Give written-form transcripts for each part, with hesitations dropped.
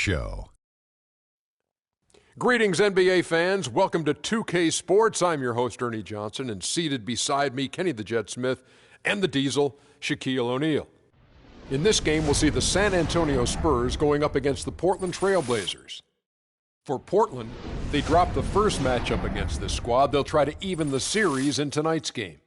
Show. Greetings, NBA fans. Welcome to 2K Sports. I'm your host, Ernie Johnson, and seated beside me, Kenny the Jet Smith and the Diesel, Shaquille O'Neal. In this game, we'll see the San Antonio Spurs going up against the Portland Trailblazers. For Portland, they dropped the first matchup against this squad. They'll try to even the series in tonight's game.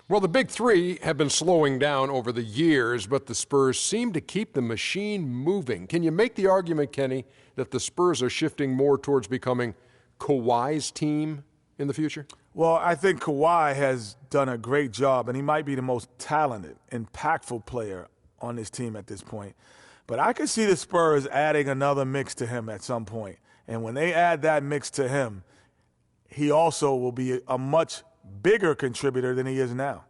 Well, the Big Three have been slowing down over the years, but the Spurs seem to keep the machine moving. Can you make the argument, Kenny, that the Spurs are shifting more towards becoming Kawhi's team in the future? Well, I think Kawhi has done a great job, and he might be the most talented, impactful player on this team at this point. But I could see the Spurs adding another mix to him at some point. And when they add that mix to him, he also will be a much bigger contributor than he is now.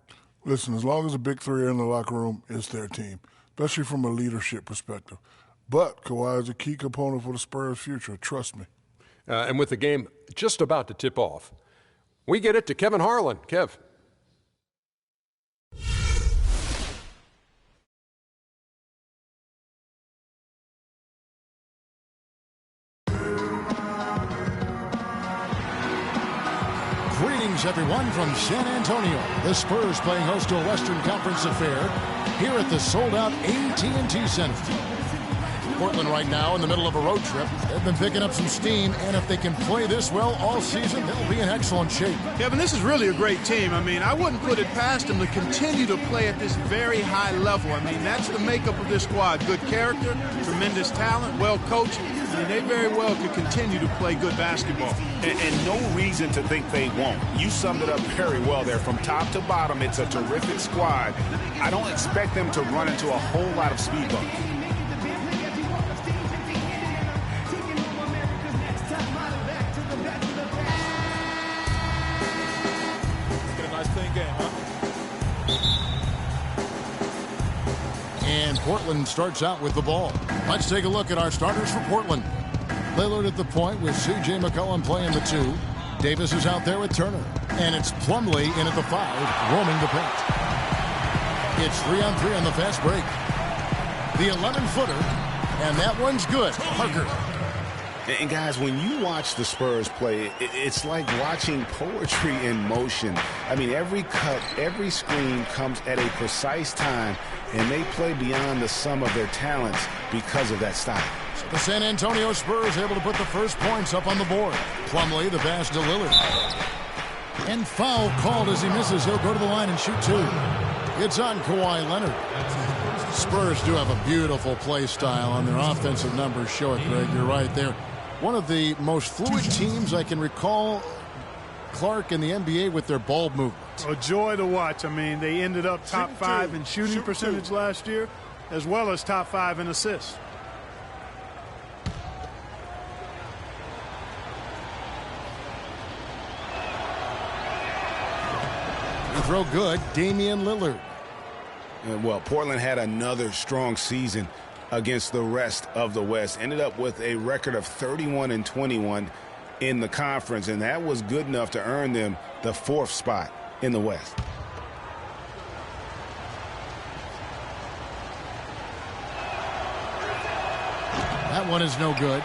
Listen, as long as the Big Three are in the locker room, it's their team, especially from a leadership perspective. But Kawhi is a key component for the Spurs' future, trust me. And with the game just about to tip off, we get it to Kevin Harlan. Kev. Greetings, everyone, from San Antonio. The Spurs playing host to a Western Conference affair here at the sold-out AT&T Center. Portland right now in the middle of a road trip. They've been picking up some steam, and if they can play this well all season, they'll be in excellent shape. Kevin, this is really a great team. I mean, I wouldn't put it past them to continue to play at this very high level. I mean, that's the makeup of this squad. Good character, tremendous talent, well coached. I mean, they very well could continue to play good basketball. And no reason to think they won't. You summed it up very well there. From top to bottom, it's a terrific squad. I don't expect them to run into a whole lot of speed bumps. And Portland starts out with the ball. Let's take a look at our starters for Portland. Lillard at the point with C.J. McCollum playing the 2. Davis is out there with Turner. And it's Plumlee in at the 5, roaming the paint. It's 3-on-3 on the fast break. The 11-footer, and that one's good. Parker. And guys, when you watch the Spurs play, it's like watching poetry in motion. I mean, every cut, every screen comes at a precise time, and they play beyond the sum of their talents because of that style. So the San Antonio Spurs able to put the first points up on the board. Plumlee, the pass to Lillard. And foul called as he misses. He'll go to the line and shoot 2. It's on Kawhi Leonard. Spurs do have a beautiful play style, and their offensive numbers show it, Greg. You're right there. One of the most fluid teams I can recall, Clark, in the NBA with their ball movement. A joy to watch. I mean, they ended up top 5 in shooting percentage last year, as well as top 5 in assists. Throw good, Damian Lillard. Well, Portland had another strong season against the rest of the West. Ended up with a record of 31-21 in the conference, and that was good enough to earn them the 4th spot in the West. That one is no good.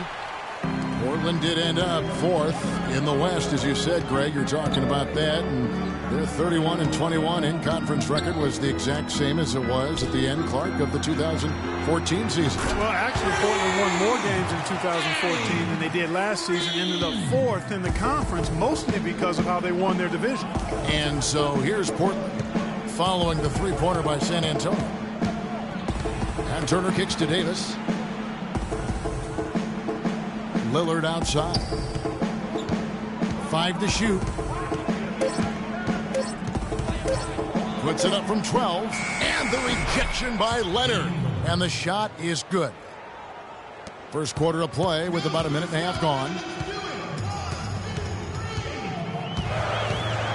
Portland did end up 4th in the West, as you said, Greg. You're talking about that, and their 31-21 in-conference record was the exact same as it was at the end, Clark, of the 2014 season. Well, actually, Portland won more games in 2014 than they did last season. Ended up 4th in the conference, mostly because of how they won their division. And so here's Portland following the three-pointer by San Antonio. And Turner kicks to Davis. Lillard outside. 5 to shoot. Puts it up from 12. And the rejection by Leonard. And the shot is good. First quarter of play with about a minute and a half gone.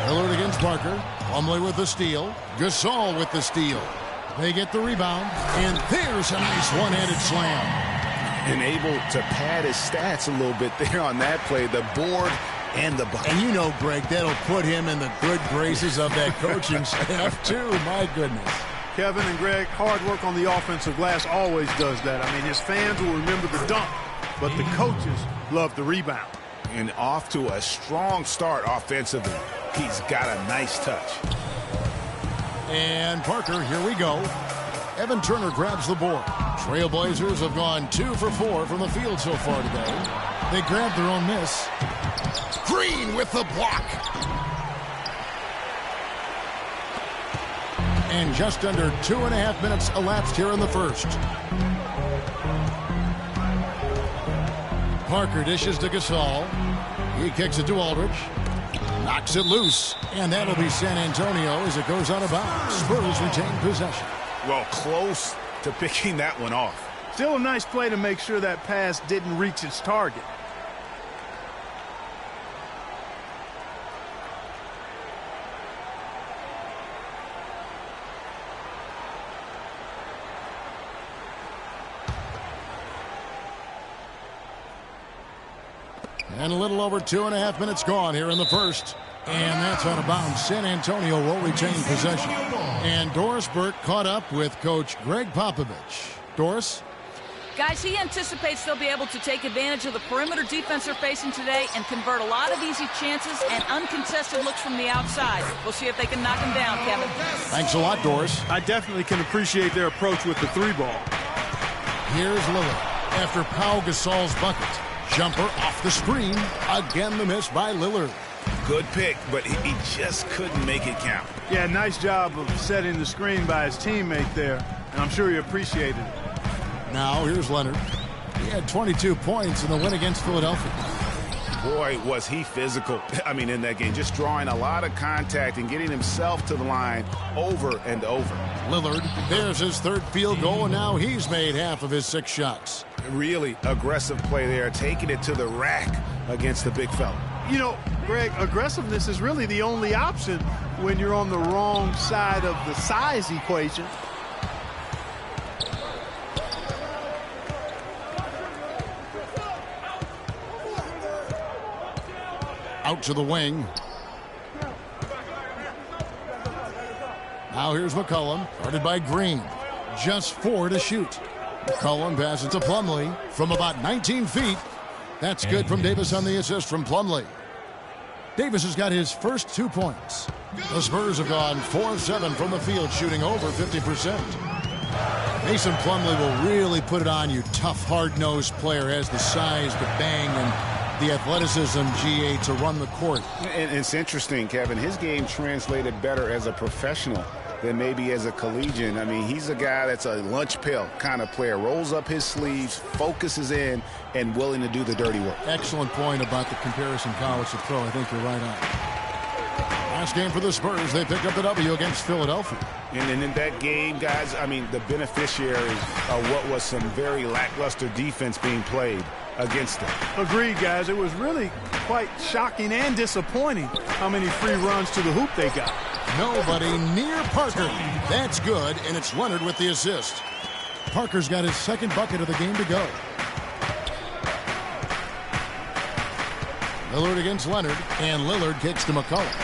Lillard against Parker. Plumlee with the steal. Gasol with the steal. They get the rebound. And there's a nice one-handed slam. And able to pad his stats a little bit there on that play. The board and the bucket. And you know, Greg, that'll put him in the good graces of that coaching staff, too. My goodness. Kevin and Greg, hard work on the offensive glass always does that. I mean, his fans will remember the dunk, but the coaches love the rebound. And off to a strong start offensively. He's got a nice touch. And Parker, here we go. Evan Turner grabs the board. Trailblazers have gone 2 for 4 from the field so far today. They grabbed their own miss. Green with the block. And just under 2.5 minutes elapsed here in the first. Parker dishes to Gasol. He kicks it to Aldridge. Knocks it loose. And that'll be San Antonio as it goes out of bounds. Spurs retain possession. Well, close to picking that one off. Still a nice play to make sure that pass didn't reach its target. And a little over 2.5 minutes gone here in the first. And that's out of bounds. San Antonio will retain possession. And Doris Burke caught up with Coach Greg Popovich. Doris? Guys, he anticipates they'll be able to take advantage of the perimeter defense they're facing today and convert a lot of easy chances and uncontested looks from the outside. We'll see if they can knock them down, Kevin. Thanks a lot, Doris. I definitely can appreciate their approach with the 3-ball. Here's Lillard after Pau Gasol's bucket. Jumper off the screen. Again, the miss by Lillard. Good pick, but he just couldn't make it count. Yeah, nice job of setting the screen by his teammate there, and I'm sure he appreciated it. Now, here's Leonard. He had 22 points in the win against Philadelphia. Boy, was he physical. I mean, in that game, just drawing a lot of contact and getting himself to the line over and over. Lillard, there's his third field goal, and now he's made half of his 6 shots. Really aggressive play there, taking it to the rack against the big fella. You know, Greg, aggressiveness is really the only option when you're on the wrong side of the size equation. Out to the wing. Now here's McCollum, guarded by Green. Just 4 to shoot. McCollum passes to Plumlee from about 19 feet. That's good from Davis on the assist from Plumlee. Davis has got his first 2 points. The Spurs have gone 4 of 7 from the field, shooting over 50%. Mason Plumlee will really put it on you. Tough, hard-nosed player, has the size to bang and the athleticism, GA, to run the court. And it's interesting, Kevin. His game translated better as a professional than maybe as a collegian. I mean, he's a guy that's a lunch pail kind of player. Rolls up his sleeves, focuses in, and willing to do the dirty work. Excellent point about the comparison college to pro. I think you're right on. Last game for the Spurs, they picked up the W against Philadelphia. And in that game, guys, I mean, the beneficiary of what was some very lackluster defense being played against them. Agreed, guys. It was really quite shocking and disappointing how many free runs to the hoop they got. Nobody near Parker. That's good, and it's Leonard with the assist. Parker's got his second bucket of the game to go. Lillard against Leonard, and Lillard kicks to McCollum.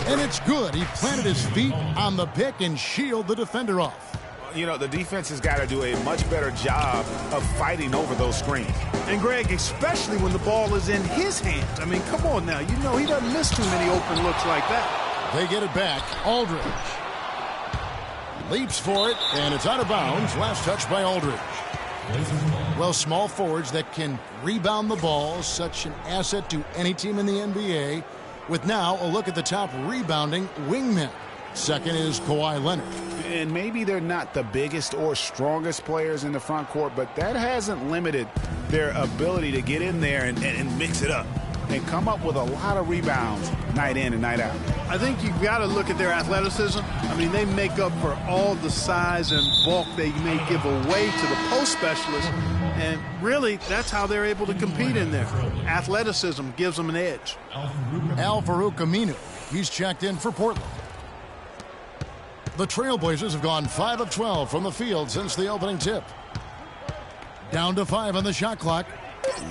And it's good. He planted his feet on the pick and shielded the defender off. You know, the defense has got to do a much better job of fighting over those screens. And, Greg, especially when the ball is in his hands. I mean, come on now. You know he doesn't miss too many open looks like that. They get it back. Aldridge leaps for it, and it's out of bounds. Last touch by Aldridge. Well, small forwards that can rebound the ball, such an asset to any team in the NBA. With now a look at the top rebounding wingmen. Second is Kawhi Leonard. And maybe they're not the biggest or strongest players in the front court, but that hasn't limited their ability to get in there and mix it up and come up with a lot of rebounds night in and night out. I think you've got to look at their athleticism. I mean, they make up for all the size and bulk they may give away to the post specialists. And really, that's how they're able to compete in there. Athleticism gives them an edge. Al-Farouq Aminu, he's checked in for Portland. The Trailblazers have gone 5 of 12 from the field since the opening tip. Down to 5 on the shot clock.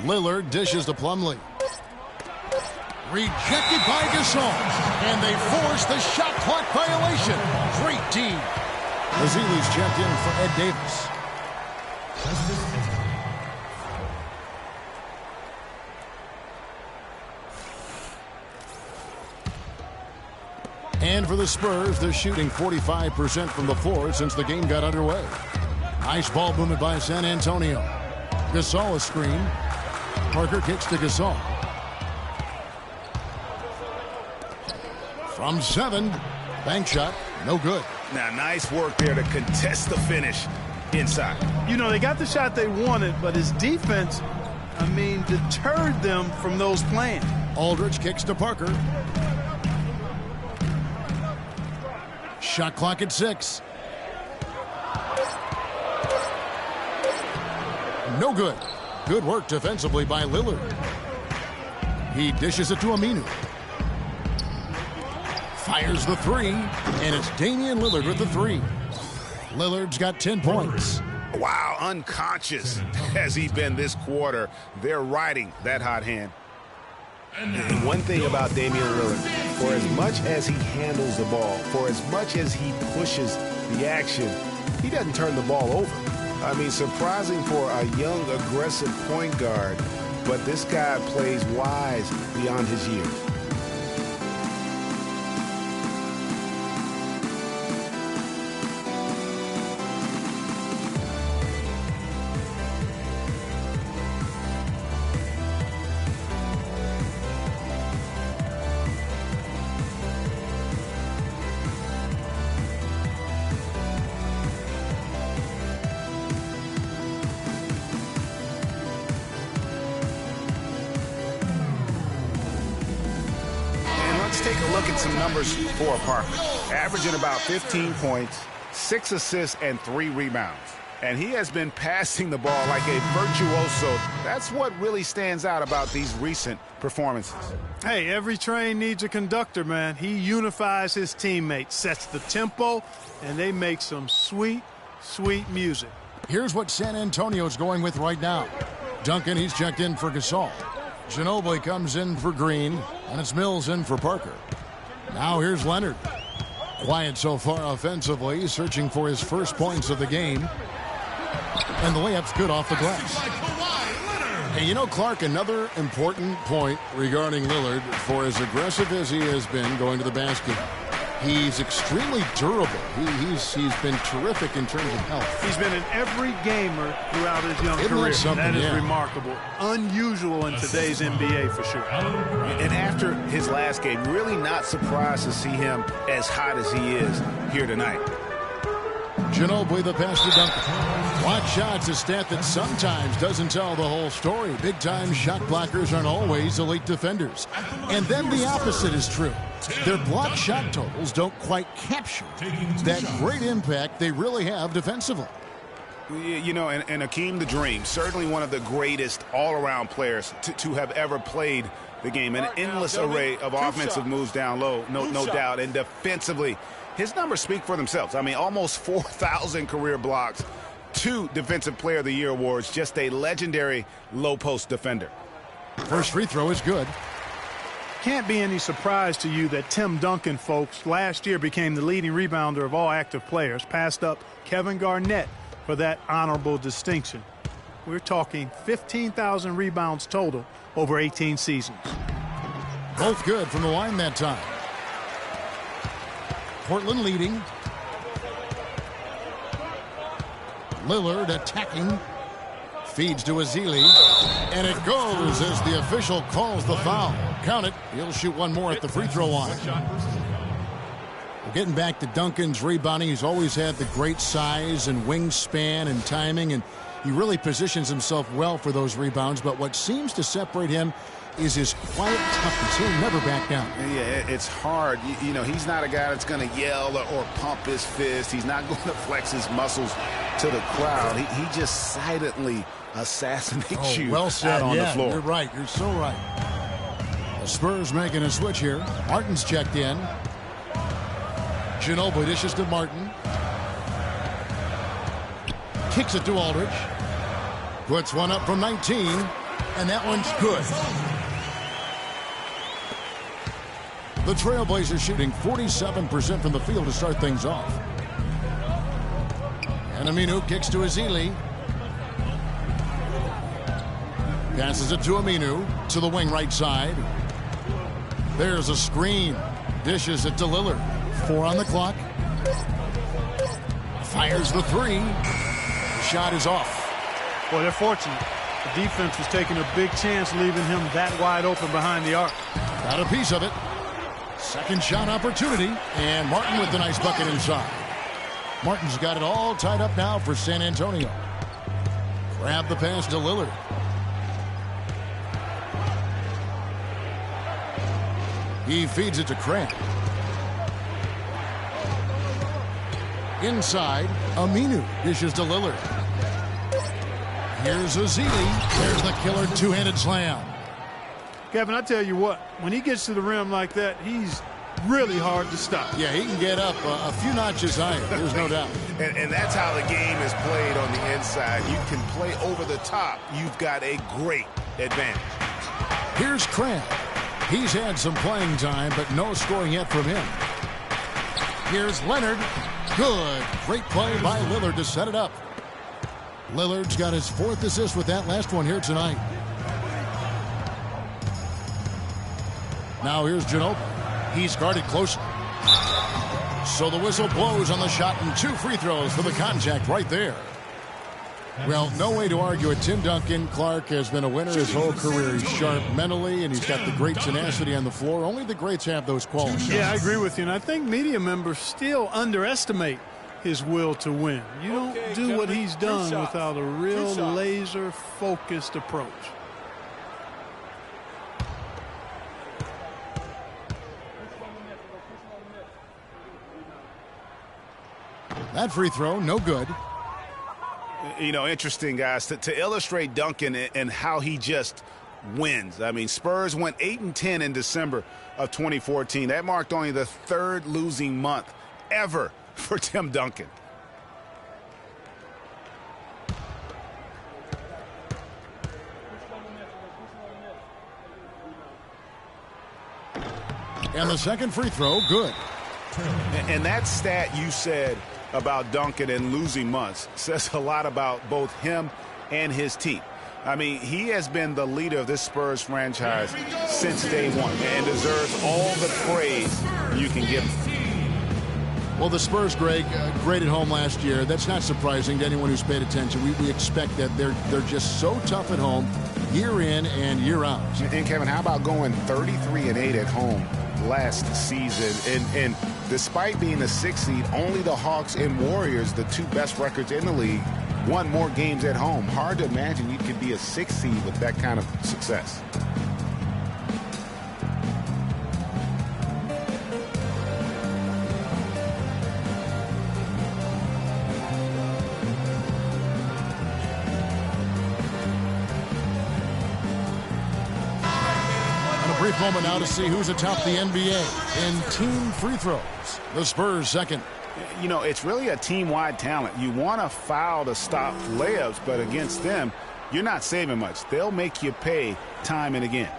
Lillard dishes to Plumlee. Rejected by Gasol. And they force the shot clock violation. Great D. Mazzili's checked in for Ed Davis. And for the Spurs, they're shooting 45% from the floor since the game got underway. Nice ball movement by San Antonio. Gasol a screen. Parker kicks to Gasol. From 7, bank shot, no good. Now, nice work there to contest the finish inside. You know, they got the shot they wanted, but his defense, deterred them from those plans. Aldridge kicks to Parker. Shot clock at 6. No good. Good work defensively by Lillard. He dishes it to Aminu. Fires the 3, and it's Damian Lillard with the 3. Lillard's got 10 points. Wow, unconscious has he been this quarter. They're riding that hot hand. And one thing about Damian Lillard, for as much as he handles the ball, for as much as he pushes the action, he doesn't turn the ball over. Surprising for a young, aggressive point guard, but this guy plays wise beyond his years. Take a look at some numbers for Parker. Averaging about 15 points, 6 assists, and 3 rebounds. And he has been passing the ball like a virtuoso. That's what really stands out about these recent performances. Hey, every train needs a conductor, man. He unifies his teammates, sets the tempo, and they make some sweet, sweet music. Here's what San Antonio's going with right now. Duncan, he's checked in for Gasol. Ginobili comes in for Green, and it's Mills in for Parker. Now here's Leonard. Quiet so far offensively, searching for his first points of the game. And the layup's good off the glass. Hey, you know, Clark, another important point regarding Lillard, for as aggressive as he has been going to the basket, he's extremely durable. He's been terrific in terms of health. He's been an every gamer throughout his young career. That is remarkable. Unusual in today's NBA for sure. And after his last game, really not surprised to see him as hot as he is here tonight. Ginobili the pass to Duncan. Block shots, a stat that sometimes doesn't tell the whole story. Big-time shot blockers aren't always elite defenders. And then the opposite is true. Their block shot totals don't quite capture that great impact they really have defensively. You know, and Hakeem the Dream, certainly one of the greatest all-around players to have ever played the game. An endless array of offensive moves down low, no doubt. And defensively, his numbers speak for themselves. I mean, almost 4,000 career blocks, 2 Defensive Player of the Year awards, just a legendary low-post defender. First free throw is good. Can't be any surprise to you that Tim Duncan, folks, last year became the leading rebounder of all active players, passed up Kevin Garnett for that honorable distinction. We're talking 15,000 rebounds total over 18 seasons. Both good from the line that time. Portland leading. Lillard attacking. Feeds to Azili. And it goes as the official calls the foul. Count it. He'll shoot one more at the free throw line. We're getting back to Duncan's rebounding. He's always had the great size and wingspan and timing, and he really positions himself well for those rebounds. But what seems to separate him is his quiet toughness. He'll never back down. Yeah, it's hard. You know, he's not a guy that's going to yell or pump his fist. He's not going to flex his muscles to the crowd. He just silently assassinates you well said. out on the floor. You're right. You're so right. The Spurs making a switch here. Martin's checked in. Ginobili dishes to Martin. Kicks it to Aldridge. Puts one up from 19. And that one's good. The Trailblazers shooting 47% from the field to start things off. And Aminu kicks to Ezeli. Passes it to Aminu to the wing right side. There's a screen. Dishes it to Lillard. 4 on the clock. Fires the 3. The shot is off. Boy, they're fortunate. The defense was taking a big chance leaving him that wide open behind the arc. Got a piece of it. Second shot opportunity. And Martin with the nice bucket inside. Martin's got it all tied up now for San Antonio. Grab the pass to Lillard. He feeds it to Craig. Inside, Aminu dishes to Lillard. Here's Ezeli. There's the killer two-handed slam. Kevin, I tell you what, when he gets to the rim like that, he's really hard to stop. Yeah, he can get up a few notches higher. There's no doubt. And that's how the game is played on the inside. You can play over the top. You've got a great advantage. Here's Craig. He's had some playing time, but no scoring yet from him. Here's Leonard. Good. Great play by Lillard to set it up. Lillard's got his 4th assist with that last one here tonight. Now here's Ginobili. He's guarded closely. So the whistle blows on the shot and 2 free throws for the contact right there. Well, no way to argue it. Tim Duncan, Clark, has been a winner his whole career. He's sharp mentally, and he's got the great tenacity on the floor. Only the greats have those qualities. Yeah, I agree with you. And I think media members still underestimate his will to win. You don't do what he's done without a real laser-focused approach. That free throw, no good. You know, interesting, guys, to illustrate Duncan and how he just wins. I mean, Spurs went 8-10 in December of 2014. That marked only the 3rd losing month ever for Tim Duncan. And the second free throw, good. And that stat you said about Duncan and losing months says a lot about both him and his team. I mean, he has been the leader of this Spurs franchise since day one and deserves all the praise you can give him. Well, the Spurs, Greg, great at home last year. That's not surprising to anyone who's paid attention. We expect that they're just so tough at home year in and year out. And Kevin, how about going 33-8 at home last season? And despite being the 6th seed, only the Hawks and Warriors, the 2 best records in the league, won more games at home. Hard to imagine you could be a 6th seed with that kind of success. Brief moment now to see who's atop the NBA in team free throws. The Spurs second. You know, it's really a team-wide talent. You want to foul to stop layups, but against them, you're not saving much. They'll make you pay time and again.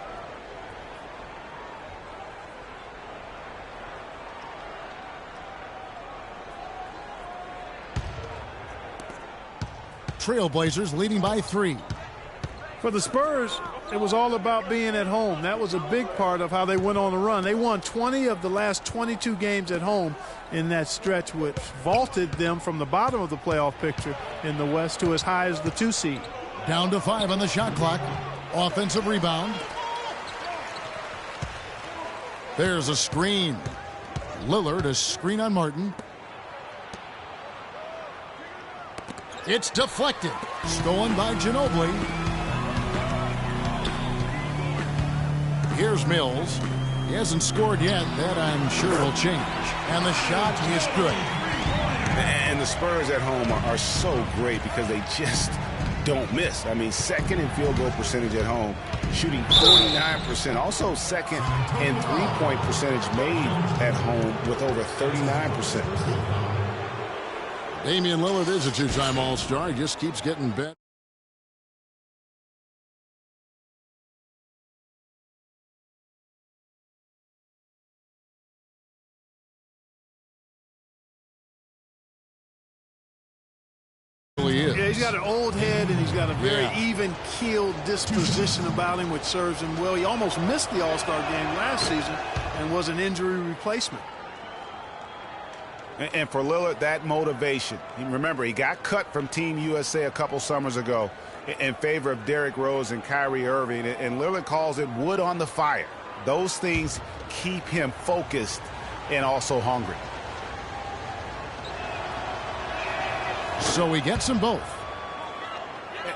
Trailblazers leading by 3. For the Spurs, it was all about being at home. That was a big part of how they went on the run. They won 20 of the last 22 games at home in that stretch, which vaulted them from the bottom of the playoff picture in the West to as high as the 2 seed. Down to 5 on the shot clock. Offensive rebound. There's a screen. Lillard, a screen on Martin. It's deflected. Stolen by Ginobili. Here's Mills. He hasn't scored yet. That, I'm sure, will change. And the shot is good. And the Spurs at home are so great because they just don't miss. I mean, 2nd in field goal percentage at home, shooting 49%. Also 2nd in three-point percentage made at home with over 39%. Damian Lillard is a 2-time All-Star. He just keeps getting better. got an old head, and he's got a very even-keeled disposition about him, which serves him well. He almost missed the All-Star game last season and was an injury replacement. And for Lillard, that motivation. Remember, he got cut from Team USA a couple summers ago in favor of Derrick Rose and Kyrie Irving, and Lillard calls it wood on the fire. Those things keep him focused and also hungry. So he gets them both.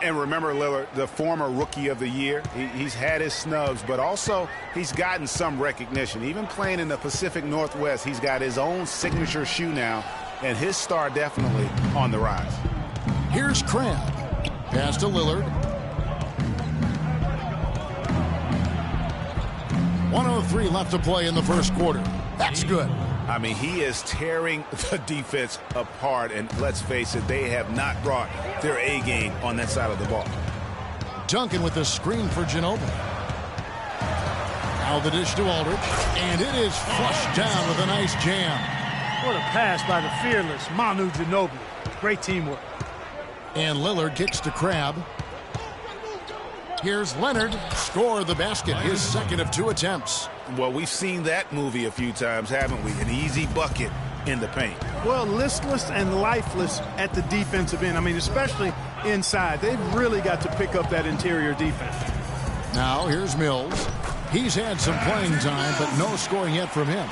And remember, Lillard, the former Rookie of the Year, he's had his snubs, but also he's gotten some recognition. Even playing in the Pacific Northwest, he's got his own signature shoe now, and his star definitely on the rise. Here's Crabbe. Pass to Lillard. 1:03 left to play in the first quarter. That's good. I mean, he is tearing the defense apart, and let's face it, they have not brought their A game on that side of the ball. Duncan with the screen for Ginobili. Now the dish to Aldridge, and it is flushed down with a nice jam. What a pass by the fearless Manu Ginobili. Great teamwork. And Lillard kicks to Crabbe. Here's Leonard. Score the basket, his second of 2 attempts. Well, we've seen that movie a few times, haven't we? An easy bucket in the paint. Well, listless and lifeless at the defensive end. I mean, especially inside. They've really got to pick up that interior defense. Now here's Mills. He's had some playing time, but no scoring yet from him.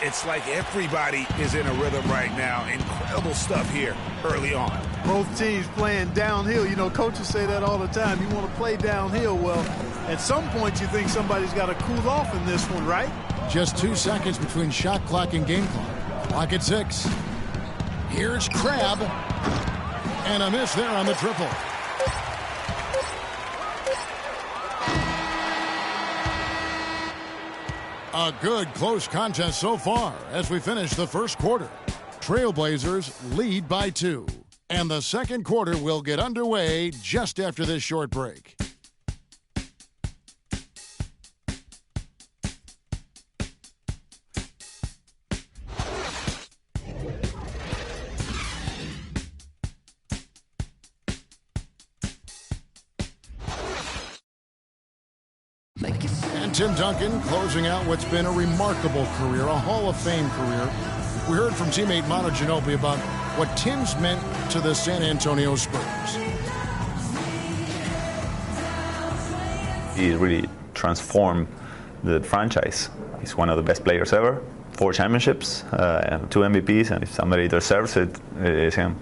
It's like everybody is in a rhythm right now. Incredible stuff here early on. Both teams playing downhill. You know, coaches say that all the time. You want to play downhill. Well, at some point you think somebody's got to cool off in this one, right? Just 2 seconds between shot clock and game clock. Clock at 6. Here's Crabbe. And a miss there on the triple. A good close contest so far as we finish the first quarter. Trailblazers lead by 2. And the second quarter will get underway just after this short break. And Tim Duncan closing out what's been a remarkable career, a Hall of Fame career. We heard from teammate Manu Ginobili about what Tim's meant to the San Antonio Spurs. He really transformed the franchise. He's one of the best players ever. 4 championships, 2 MVPs, and if somebody deserves it, it's him.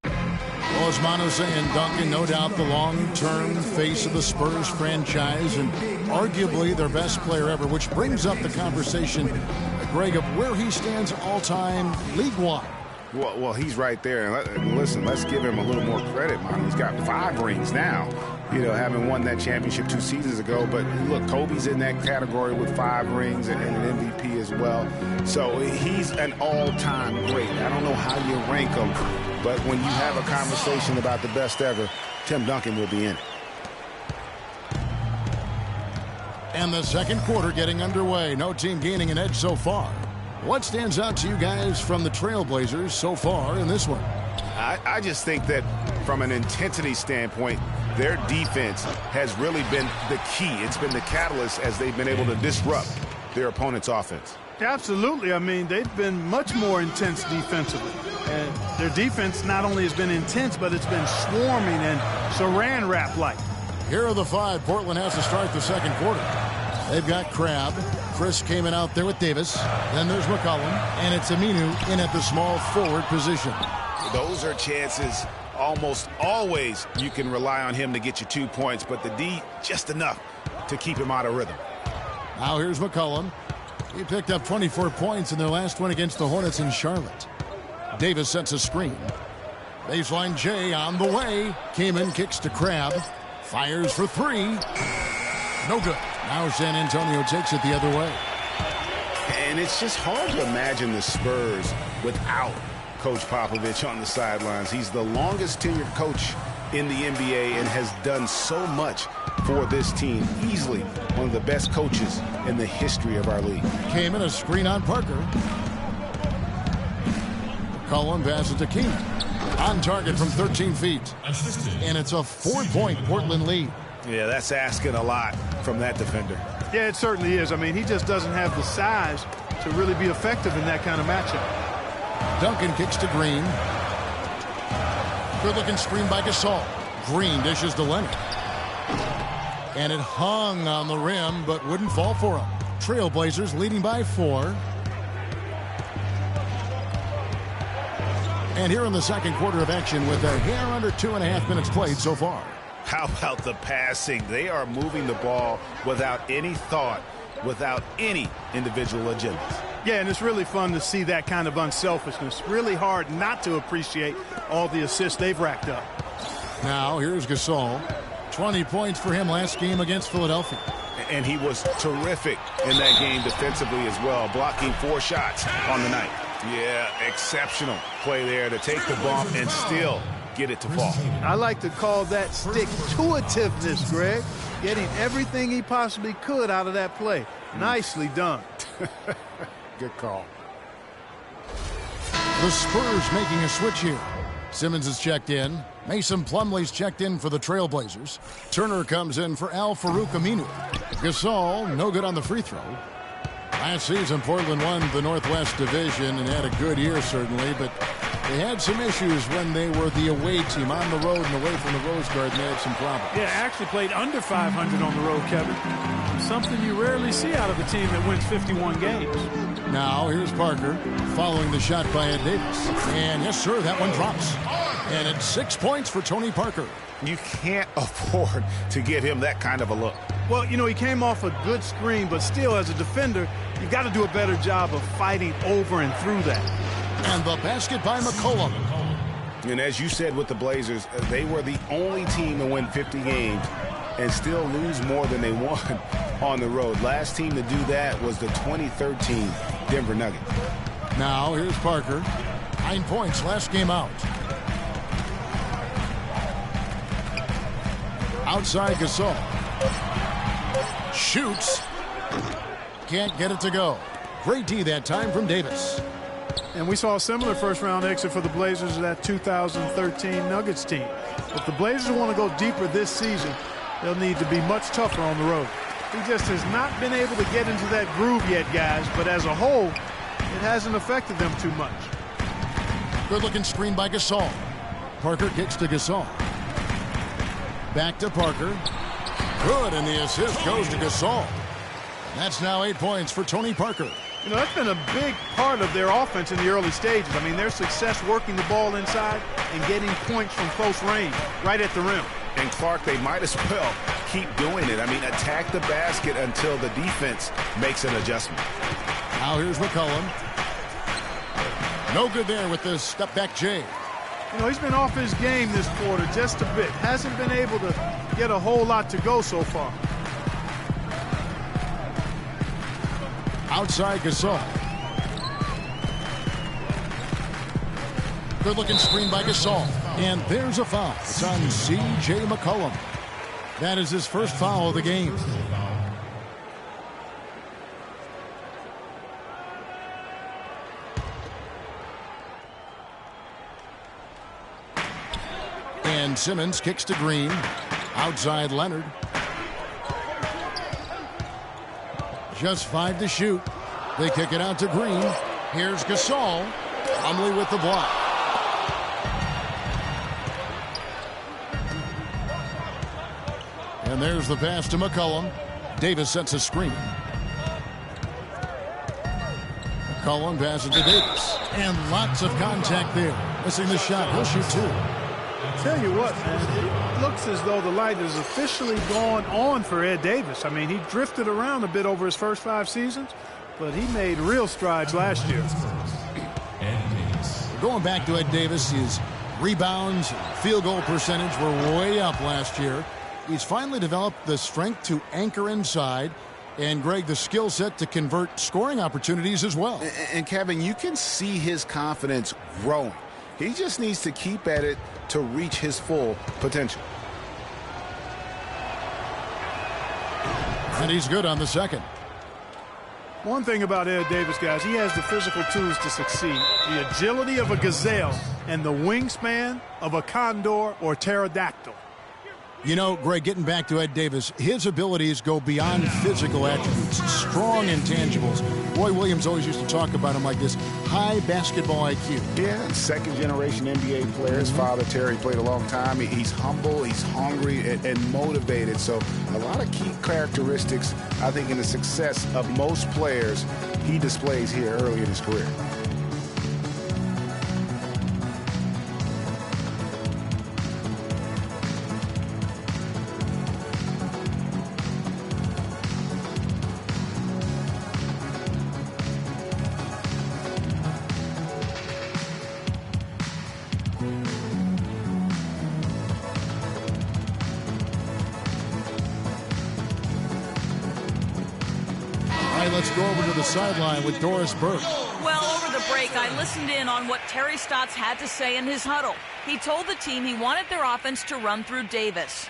Well, as Manu saying, Duncan, no doubt the long-term face of the Spurs franchise and arguably their best player ever, which brings up the conversation, Greg, of where he stands all-time league-wide. Well, he's right there. And listen, let's give him a little more credit, man. He's got 5 rings now, you know, having won that championship 2 seasons ago. But look, Kobe's in that category with 5 rings and an MVP as well. So he's an all-time great. I don't know how you rank him, but when you have a conversation about the best ever, Tim Duncan will be in it. And the second quarter getting underway. No team gaining an edge so far. What stands out to you guys from the Trailblazers so far in this one? I just think that from an intensity standpoint, their defense has really been the key. It's been the catalyst as they've been able to disrupt their opponent's offense. Absolutely. I mean, they've been much more intense defensively. And their defense not only has been intense, but it's been swarming and saran wrap-like. Here are the 5 Portland has to start the second quarter. They've got Crabbe. Chris came in out there with Davis. Then there's McCollum. And it's Aminu in at the small forward position. Those are chances almost always you can rely on him to get you 2 points, but the D just enough to keep him out of rhythm. Now here's McCollum. He picked up 24 points in their last one against the Hornets in Charlotte. Davis sets a screen. Baseline J on the way. Kaman kicks to Crabbe. Fires for 3. No good. Now San Antonio takes it the other way. And it's just hard to imagine the Spurs without Coach Popovich on the sidelines. He's the longest tenured coach in the NBA and has done so much for this team. Easily one of the best coaches in the history of our league. Came in a screen on Parker. McCollum passes to Keenan. On target from 13 feet. And it's a 4-point Portland lead. Yeah, that's asking a lot from that defender. Yeah, it certainly is. I mean, he just doesn't have the size to really be effective in that kind of matchup. Duncan kicks to Green. Good-looking screen by Gasol. Green dishes to Leonard. And it hung on the rim, but wouldn't fall for him. Trailblazers leading by 4. And here in the second quarter of action with a hair under 2.5 minutes played so far. How about the passing? They are moving the ball without any thought, without any individual agendas. Yeah, and it's really fun to see that kind of unselfishness. Really hard not to appreciate all the assists they've racked up. Now here's Gasol. 20 points for him last game against Philadelphia. And he was terrific in that game defensively as well, blocking 4 shots on the night. Yeah, exceptional play there to take the bump and still get it to fall. I like to call that stick-to-itiveness, Greg. Getting everything he possibly could out of that play. Nicely done. Good call. The Spurs making a switch here. Simmons is checked in. Mason Plumlee's checked in for the Trailblazers. Turner comes in for Al-Farouq Aminu. Gasol, no good on the free throw. Last season, Portland won the Northwest Division and had a good year, certainly, but they had some issues when they were the away team on the road and away from the Rose Garden. They had some problems. Yeah, actually played under 500 on the road, Kevin. Something you rarely see out of a team that wins 51 games. Now, here's Parker following the shot by Ed Davis. And yes, sir, that one drops. And it's 6 points for Tony Parker. You can't afford to give him that kind of a look. Well, you know, he came off a good screen, but still, as a defender, you got to do a better job of fighting over and through that. And the basket by McCollum. And as you said with the Blazers, they were the only team to win 50 games and still lose more than they won on the road. Last team to do that was the 2013 Denver Nuggets. Now, here's Parker. 9 points last game out. Outside Gasol. Shoots. Can't get it to go. Great D that time from Davis. And we saw a similar first-round exit for the Blazers of that 2013 Nuggets team. If the Blazers want to go deeper this season, they'll need to be much tougher on the road. He just has not been able to get into that groove yet, guys, but as a whole, it hasn't affected them too much. Good-looking screen by Gasol. Parker kicks to Gasol. Back to Parker. Good, and the assist goes to Gasol. That's now 8 points for Tony Parker. You know, that's been a big part of their offense in the early stages. I mean, their success working the ball inside and getting points from close range, right at the rim. And Clark, they might as well keep doing it. I mean, attack the basket until the defense makes an adjustment. Now here's McCollum. No good there with the step-back J. You know, he's been off his game this quarter just a bit. Hasn't been able to get a whole lot to go so far. Outside Gasol. Good-looking screen by Gasol. And there's a foul. It's on C.J. McCollum. That is his first foul of the game. And Simmons kicks to Green. Outside Leonard. Just 5 to shoot. They kick it out to Green. Here's Gasol. Plumlee with the block. And there's the pass to McCollum. Davis sets a screen. McCollum passes to Davis. And lots of contact there. Missing the shot. He'll shoot 2. I'll tell you what, man, it looks as though the light is officially gone on for Ed Davis. I mean, he drifted around a bit over his first 5 seasons, but he made real strides last year. Going back to Ed Davis, his rebounds, field goal percentage were way up last year. He's finally developed the strength to anchor inside, and, Greg, the skill set to convert scoring opportunities as well. And Kevin, you can see his confidence growing. He just needs to keep at it to reach his full potential. And he's good on the second. One thing about Ed Davis, guys, he has the physical tools to succeed. The agility of a gazelle and the wingspan of a condor or pterodactyl. You know, Greg, getting back to Ed Davis, his abilities go beyond physical attributes, strong intangibles. Roy Williams always used to talk about him like this, high basketball IQ. Yeah, second-generation NBA player. His father, Terry, played a long time. He's humble, he's hungry, and motivated. So a lot of key characteristics, I think, in the success of most players he displays here early in his career. Let's go over to the sideline with Doris Burke. Well, over the break, I listened in on what Terry Stotts had to say in his huddle. He told the team he wanted their offense to run through Davis.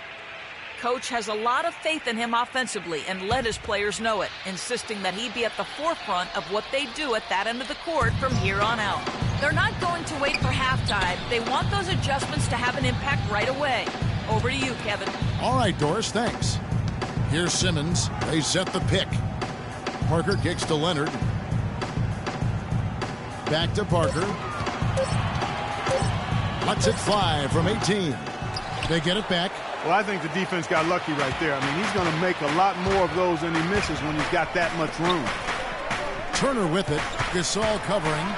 Coach has a lot of faith in him offensively and let his players know it, insisting that he be at the forefront of what they do at that end of the court from here on out. They're not going to wait for halftime. They want those adjustments to have an impact right away. Over to you, Kevin. All right, Doris, thanks. Here's Simmons. They set the pick. Parker kicks to Leonard. Back to Parker. Lets it fly from 18. They get it back. Well, I think the defense got lucky right there. I mean, he's going to make a lot more of those than he misses when he's got that much room. Turner with it. Gasol covering.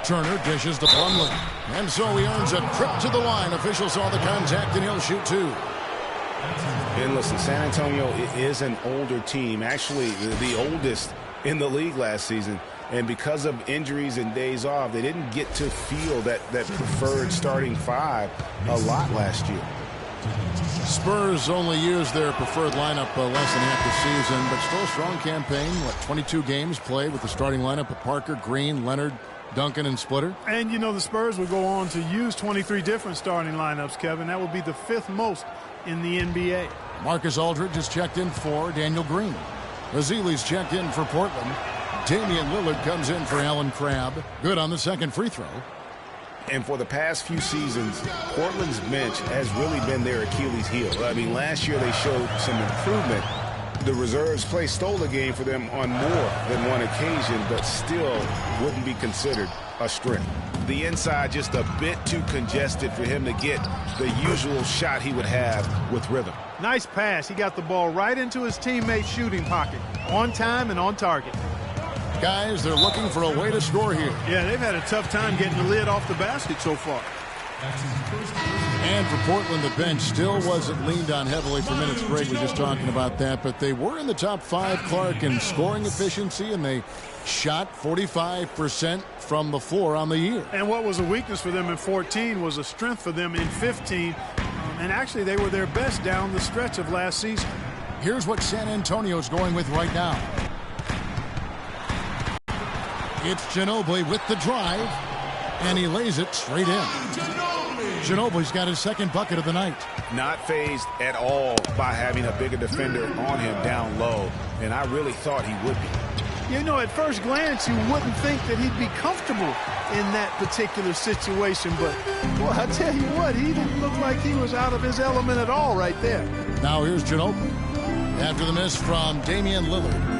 Turner dishes to Plumlee. And so he earns a trip to the line. Officials saw the contact, and he'll shoot two. And listen, San Antonio is an older team, actually the oldest in the league last season. And because of injuries and days off, they didn't get to feel that preferred starting five a lot last year. Spurs only used their preferred lineup less than half the season, but still a strong campaign. 22 games played with the starting lineup of Parker, Green, Leonard, Duncan, and Splitter. And, you know, the Spurs would go on to use 23 different starting lineups, Kevin. That would be the fifth most in the NBA. Marcus Aldridge is checked in for Daniel Green. Azili's checked in for Portland. Damian Lillard comes in for Allen Crabbe. Good on the second free throw. And for the past few seasons, Portland's bench has really been their Achilles heel. I mean, last year they showed some improvement. The reserves play stole the game for them on more than one occasion, but still wouldn't be considered a strength. The inside just a bit too congested for him to get the usual shot he would have with rhythm. Nice pass. He got the ball right into his teammate's shooting pocket. On time and on target. Guys, they're looking for a way to score here. Yeah, they've had a tough time getting the lid off the basket so far. And for Portland, the bench still wasn't leaned on heavily for minutes. Greg was just talking about that, but they were in the top five, Clark, in scoring efficiency, and they shot 45% from the floor on the year. And what was a weakness for them in 14 was a strength for them in 15. And actually, they were their best down the stretch of last season. Here's what San Antonio's going with right now. It's Ginobili with the drive, and he lays it straight in. Ginobili's got his second bucket of the night. Not fazed at all by having a bigger defender on him down low, and I really thought he would be. You know, at first glance, you wouldn't think that he'd be comfortable in that particular situation, but, well, I tell you what, he didn't look like he was out of his element at all right there. Now here's Ginobili. After the miss from Damian Lillard.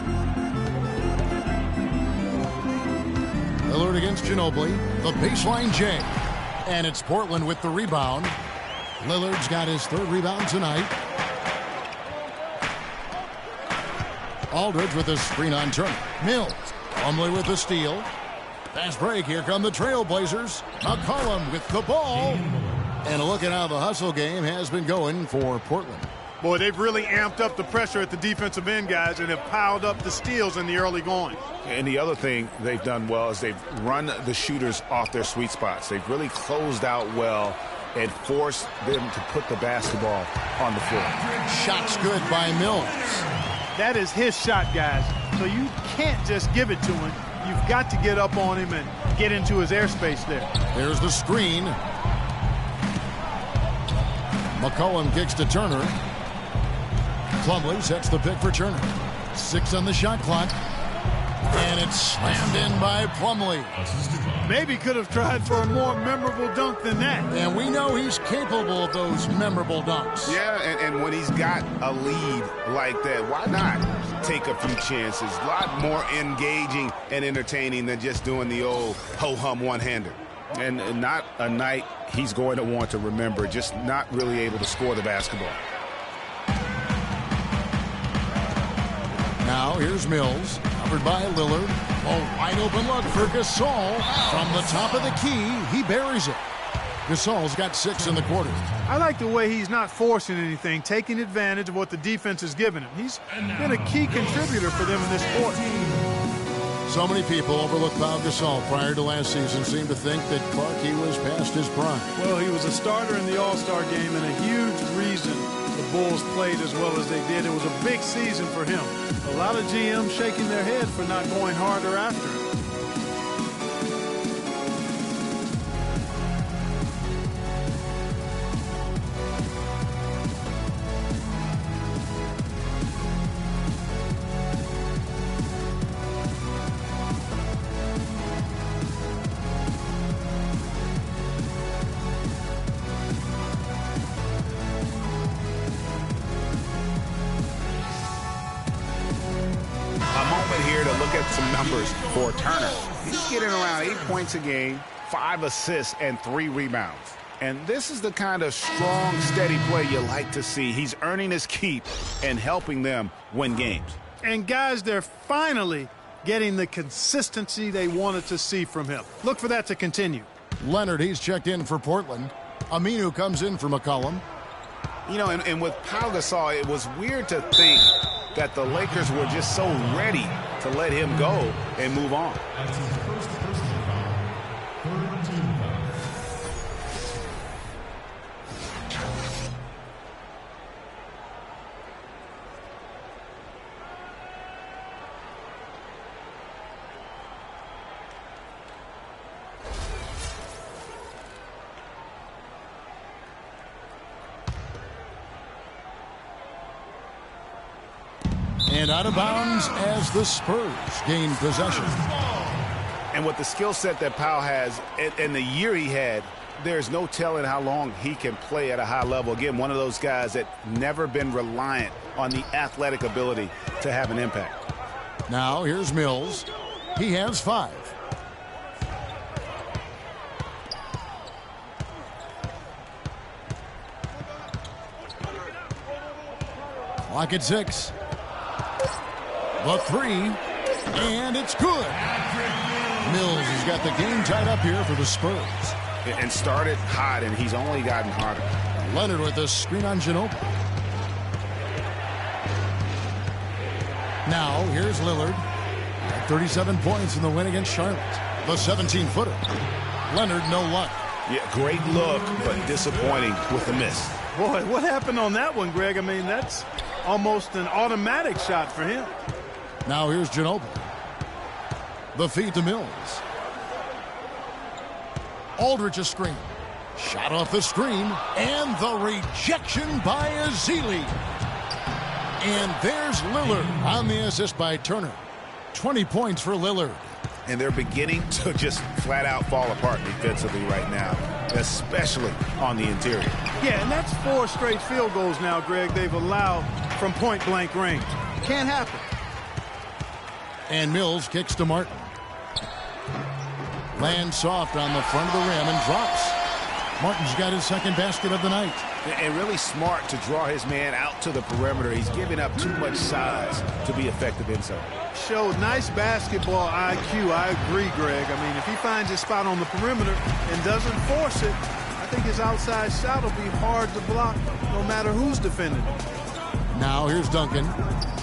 Lillard against Ginobili. The baseline J. And it's Portland with the rebound. Lillard's got his third rebound tonight. Aldridge with a screen on Turner. Mills. Plumlee with the steal. Fast break. Here come the Trailblazers. McCollum with the ball. And look at how the hustle game has been going for Portland. Boy, they've really amped up the pressure at the defensive end, guys, and have piled up the steals in the early going. And the other thing they've done well is they've run the shooters off their sweet spots. They've really closed out well and forced them to put the basketball on the floor. Shots good by Mills. That is his shot, guys. So you can't just give it to him. You've got to get up on him and get into his airspace there. There's the screen. McCollum kicks to Turner. Plumlee sets the pick for Turner. 6 on the shot clock. And it's slammed in by Plumlee. Maybe could have tried for a more memorable dunk than that. And we know he's capable of those memorable dunks. Yeah, and when he's got a lead like that, why not take a few chances? A lot more engaging and entertaining than just doing the old ho-hum one-hander. And not a night he's going to want to remember, just not really able to score the basketball. Now here's Mills, covered by Lillard. A wide open look for Gasol. From the top of the key, he buries it. Gasol's got 6 in the quarter. I like the way he's not forcing anything, taking advantage of what the defense has given him. He's been a key contributor for them in this quarter. So many people overlook Pau Gasol prior to last season seem to think that Clarkie was past his prime. Well, he was a starter in the All-Star game and a huge reason the Bulls played as well as they did. It was a big season for him. A lot of GMs shaking their head for not going harder after him. Some numbers for Turner. He's getting around 8 points a game, 5 assists, and 3 rebounds. And this is the kind of strong, steady play you like to see. He's earning his keep and helping them win games. And guys, they're finally getting the consistency they wanted to see from him. Look for that to continue. Leonard, he's checked in for Portland. Aminu comes in for McCollum. You know, and with Pau Gasol, it was weird to think that the Lakers were just so ready to let him go and move on. And out of bounds as the Spurs gain possession. And with the skill set that Pau has and the year he had, there's no telling how long he can play at a high level. Again, one of those guys that never been reliant on the athletic ability to have an impact. Now here's Mills. He has 5. Clock at 6. The 3, and it's good. Mills has got the game tied up here for the Spurs. And started hot, and he's only gotten harder. Leonard with the screen on Ginobili. Now, here's Lillard. 37 points in the win against Charlotte. The 17-footer. Leonard, no luck. Yeah, great look, but disappointing with the miss. Boy, what happened on that one, Greg? I mean, that's almost an automatic shot for him. Now here's Ginobili. The feed to Mills. Aldridge a screen. Shot off the screen. And the rejection by Ezeli. And there's Lillard on the assist by Turner. 20 points for Lillard. And they're beginning to just flat out fall apart defensively right now, especially on the interior. Yeah, and that's 4 straight field goals now, Greg, they've allowed from point-blank range. Can't happen. And Mills kicks to Martin. Lands soft on the front of the rim and drops. Martin's got his second basket of the night. And really smart to draw his man out to the perimeter. He's giving up too much size to be effective inside. Showed nice basketball IQ. I agree, Greg. I mean, if he finds his spot on the perimeter and doesn't force it, I think his outside shot will be hard to block no matter who's defending him. Now here's Duncan.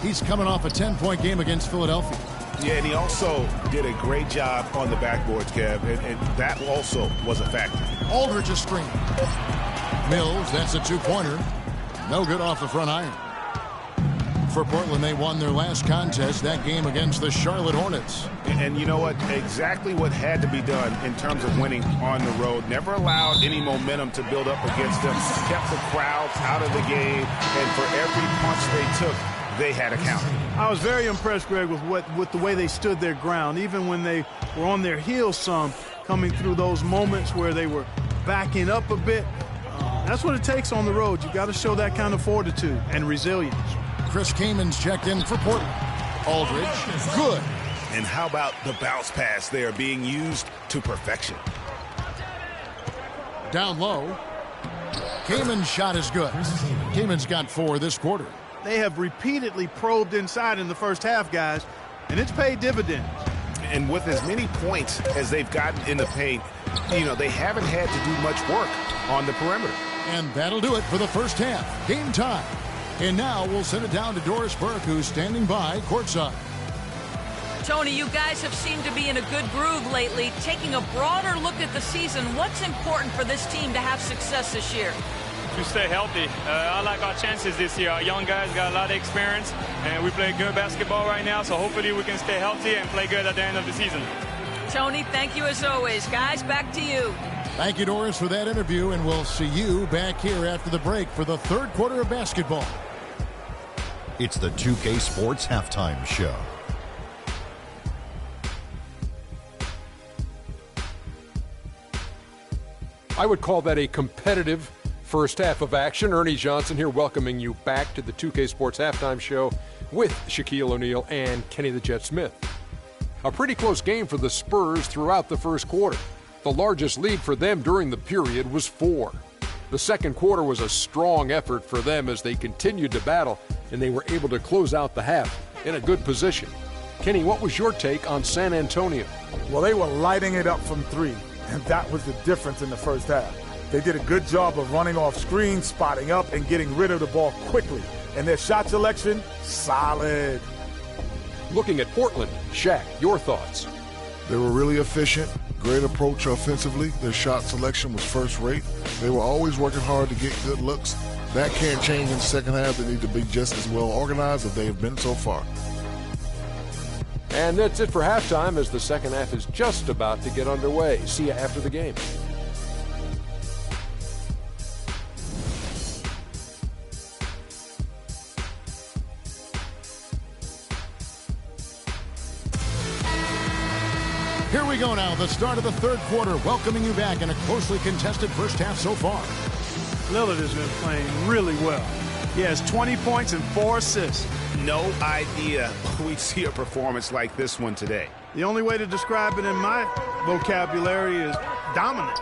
He's coming off a 10-point game against Philadelphia. Yeah, and he also did a great job on the backboards, Kev, and that also was a factor. Aldridge a screen. Mills, that's a 2-pointer. No good off the front iron. For Portland, they won their last contest, that game against the Charlotte Hornets. And you know what? Exactly what had to be done in terms of winning on the road. Never allowed any momentum to build up against them. Kept the crowd out of the game. And for every punch they took, they had a counter. I was very impressed, Greg, with the way they stood their ground, even when they were on their heels some, coming through those moments where they were backing up a bit. That's what it takes on the road. You got to show that kind of fortitude and resilience. Chris Kamen's checked in for Portland. Aldridge, good. And how about the bounce pass there being used to perfection? Down low. Kamen's shot is good. Kamen's got 4 this quarter. They have repeatedly probed inside in the first half, guys, and it's paid dividends. And with as many points as they've gotten in the paint, they haven't had to do much work on the perimeter. And that'll do it for the first half. Game time. And now we'll send it down to Doris Burke, who's standing by courtside. Tony, you guys have seemed to be in a good groove lately. Taking a broader look at the season, what's important for this team to have success this year? To stay healthy. I like our chances this year. Our young guys got a lot of experience, and we play good basketball right now, so hopefully we can stay healthy and play good at the end of the season. Tony, thank you as always. Guys, back to you. Thank you, Doris, for that interview, and we'll see you back here after the break for the third quarter of basketball. It's the 2K Sports Halftime Show. I would call that a competitive first half of action. Ernie Johnson here welcoming you back to the 2K Sports Halftime Show with Shaquille O'Neal and Kenny the Jet Smith. A pretty close game for the Spurs throughout the first quarter. The largest lead for them during the period was 4. The second quarter was a strong effort for them as they continued to battle, and they were able to close out the half in a good position. Kenny, what was your take on San Antonio? Well, they were lighting it up from 3, and that was the difference in the first half. They did a good job of running off screens, spotting up, and getting rid of the ball quickly. And their shot selection, solid. Looking at Portland, Shaq, your thoughts? They were really efficient, great approach offensively. Their shot selection was first rate. They were always working hard to get good looks. That can't change in the second half. They need to be just as well organized as they have been so far. And that's it for halftime as the second half is just about to get underway. See you after the game. Here we go now, the start of the third quarter, welcoming you back in a closely contested first half so far. Lillard has been playing really well. He has 20 points and 4 assists. No idea we'd see a performance like this one today. The only way to describe it in my vocabulary is dominance.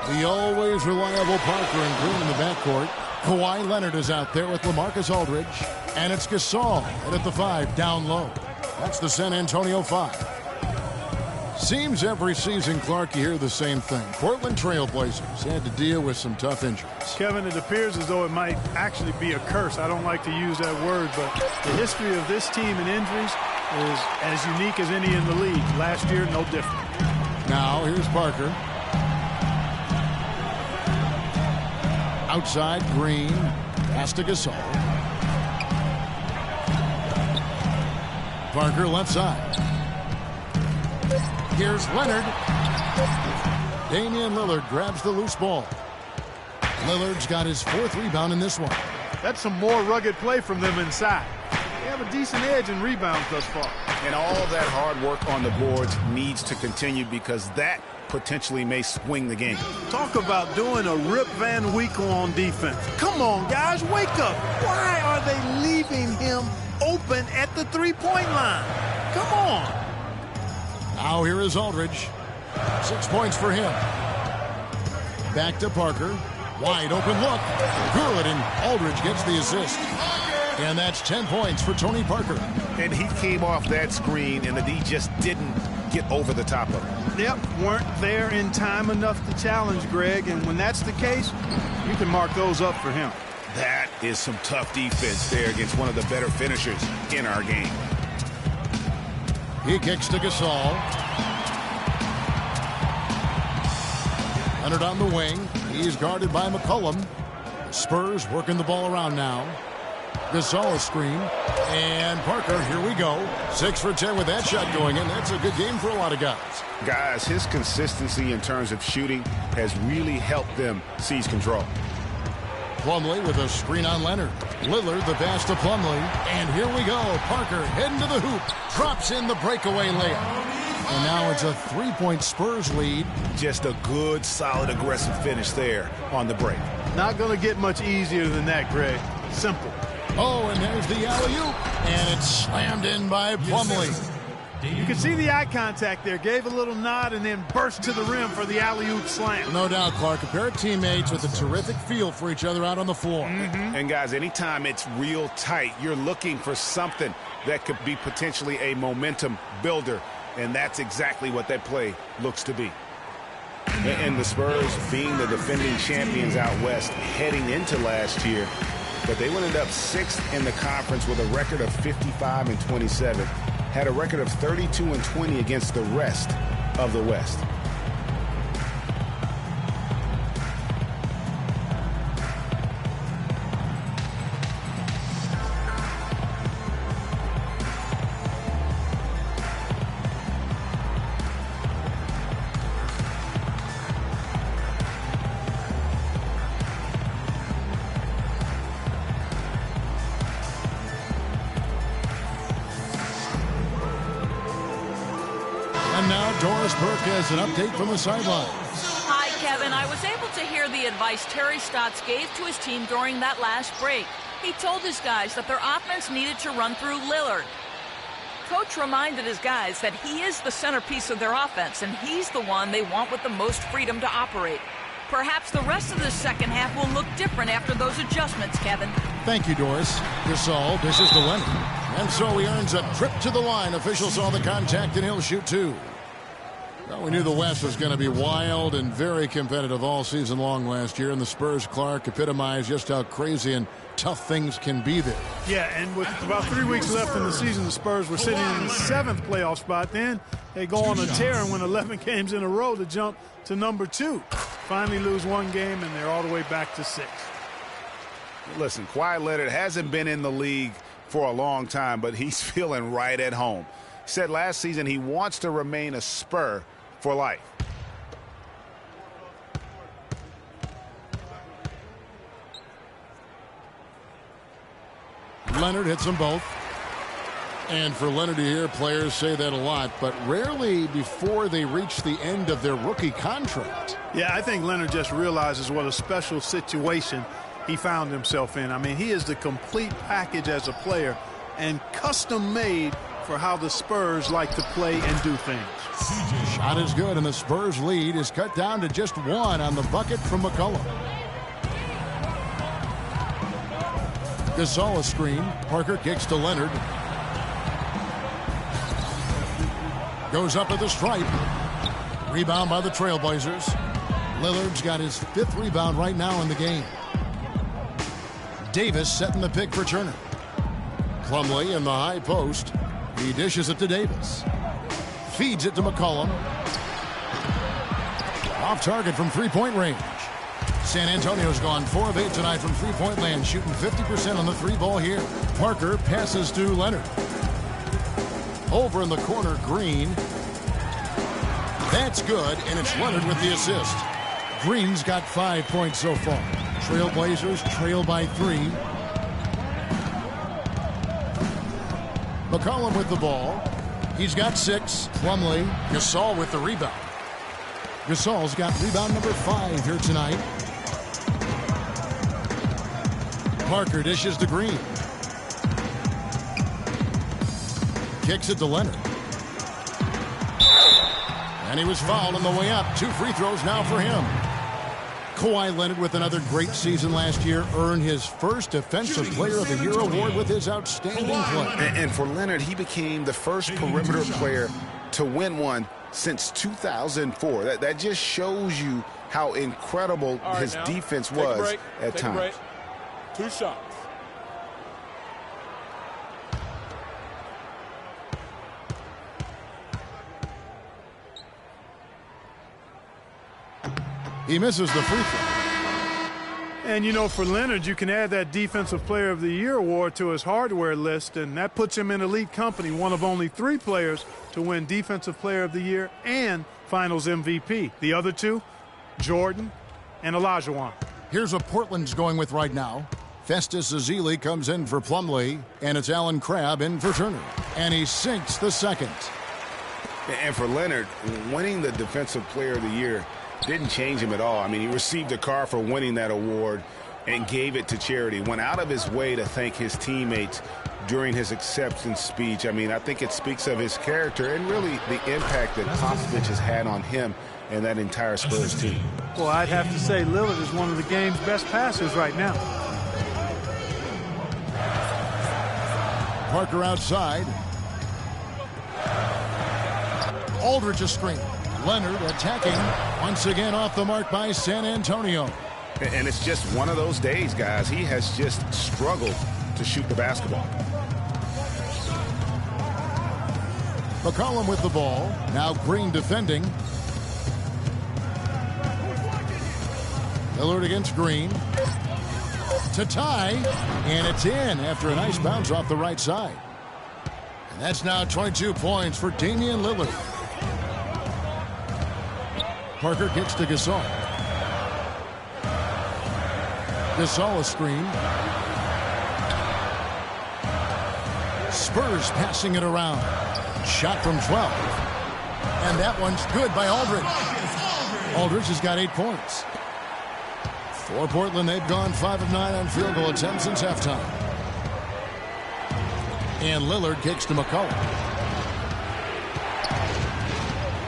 The always reliable Parker and Green in the backcourt. Kawhi Leonard is out there with LaMarcus Aldridge. And it's Gasol at the 5 down low. That's the San Antonio 5. Seems every season, Clark, you hear the same thing. Portland Trailblazers had to deal with some tough injuries. Kevin, it appears as though it might actually be a curse. I don't like to use that word, but the history of this team and injuries is as unique as any in the league. Last year, no different. Now, here's Parker. Outside, Green. Pass to Gasol. Parker left side. Here's Leonard. Damian Lillard grabs the loose ball. Lillard's got his 4th rebound in this one. That's some more rugged play from them inside. They have a decent edge in rebounds thus far. And all that hard work on the boards needs to continue because that potentially may swing the game. Talk about doing a Rip Van Winkle on defense. Come on, guys, wake up. Why are they leaving him open at the three-point line? Come on. Now here is Aldridge. 6 points for him. Back to Parker. Wide open look. Good, and Aldridge gets the assist. And that's 10 points for Tony Parker. And he came off that screen, and the D just didn't get over the top of it. Yep, weren't there in time enough to challenge Greg, and when that's the case, you can mark those up for him. That is some tough defense there against one of the better finishers in our game. He kicks to Gasol. Leonard on the wing. He's guarded by McCollum. Spurs working the ball around now. Gasol screen. And Parker, here we go. 6 for 10 with that shot going in. That's a good game for a lot of guys. Guys, his consistency in terms of shooting has really helped them seize control. Plumlee with a screen on Leonard. Lillard the pass to Plumlee. And here we go. Parker heading to the hoop. Drops in the breakaway layup. And now it's a 3-point Spurs lead. Just a good, solid, aggressive finish there on the break. Not going to get much easier than that, Greg. Simple. Oh, and there's the alley-oop. And it's slammed in by Plumlee. You can see the eye contact there. Gave a little nod and then burst to the rim for the alley-oop slam. No doubt, Clark. A pair of teammates with a terrific feel for each other out on the floor. And, guys, anytime it's real tight, you're looking for something that could be potentially a momentum builder. And that's exactly what that play looks to be. And the Spurs being the defending champions out west heading into last year, but they would end up 6th in the conference with a record of 55-27. Had a record of 32-20 against the rest of the West. And now Doris Burke has an update from the sidelines. Hi, Kevin. I was able to hear the advice Terry Stotts gave to his team during that last break. He told his guys that their offense needed to run through Lillard. Coach reminded his guys that he is the centerpiece of their offense, and he's the one they want with the most freedom to operate. Perhaps the rest of the second half will look different after those adjustments, Kevin. Thank you, Doris. Gasol dishes to Leonard. And so he earns a trip to the line. Officials saw the contact, and he'll shoot two. Well, we knew the West was going to be wild and very competitive all season long last year, and the Spurs, Clark, epitomized just how crazy and tough things can be there. Yeah, and with about 3 weeks left in the season, the Spurs were sitting in the 7th playoff spot. Then they go on a tear and win 11 games in a row to jump to number 2. Finally lose one game, and they're all the way back to 6. Listen, Kawhi Leonard hasn't been in the league for a long time, but he's feeling right at home. He said last season he wants to remain a Spur for life. Leonard hits them both. And for Leonard to hear players say that a lot, but rarely before they reach the end of their rookie contract. Yeah, I think Leonard just realizes what a special situation he found himself in. I mean, he is the complete package as a player and custom made for how the Spurs like to play and do things. Shot is good, and the Spurs lead is cut down to just 1 on the bucket from McCollum. Gasol a screen. Parker kicks to Leonard. Goes up at the stripe. Rebound by the Trailblazers. Lillard's got his 5th rebound right now in the game. Davis setting the pick for Turner. Plumlee in the high post. He dishes it to Davis. Feeds it to McCollum. Off target from three-point range. San Antonio's gone 4 of 8 tonight from three-point land, shooting 50% on the 3-ball here. Parker passes to Leonard. Over in the corner, Green. That's good, and it's Leonard with the assist. Green's got 5 points so far. Trailblazers trail by 3. McCollum with the ball. He's got 6. Plumlee. Gasol with the rebound. Gasol's got rebound number 5 here tonight. Parker dishes to Green. Kicks it to Leonard. And he was fouled on the way up. 2 free throws now for him. Kawhi Leonard with another great season last year, earned his first Defensive Player of the Year award with his outstanding play. And for Leonard, he became the first perimeter player to win one since 2004. That just shows you how incredible his defense was at times. 2 shots. He misses the free throw. And, you know, for Leonard, you can add that Defensive Player of the Year award to his hardware list, and that puts him in elite company, one of only 3 players to win Defensive Player of the Year and Finals MVP. The other 2, Jordan and Olajuwon. Here's what Portland's going with right now. Festus Ezeli comes in for Plumlee, and it's Allen Crabbe in for Turner. And he sinks the second. And for Leonard, winning the Defensive Player of the Year didn't change him at all. I mean, he received a car for winning that award and gave it to charity. Went out of his way to thank his teammates during his acceptance speech. I mean, I think it speaks of his character and really the impact that Popovich has had on him and that entire Spurs team. Well, I'd have to say Lillard is one of the game's best passers right now. Parker outside. Aldridge a screen. Leonard attacking. Once again off the mark by San Antonio. And it's just one of those days, guys. He has just struggled to shoot the basketball. McCollum with the ball. Now Green defending. Lillard against Green. To tie. And it's in after a nice bounce off the right side. And that's now 22 points for Damian Lillard. Parker gets to Gasol. Gasol a screen. Spurs passing it around. Shot from 12. And that one's good by Aldridge. Aldridge has got 8 points. For Portland, they've gone 5 of 9 on field goal attempts since halftime. And Lillard kicks to McCollum.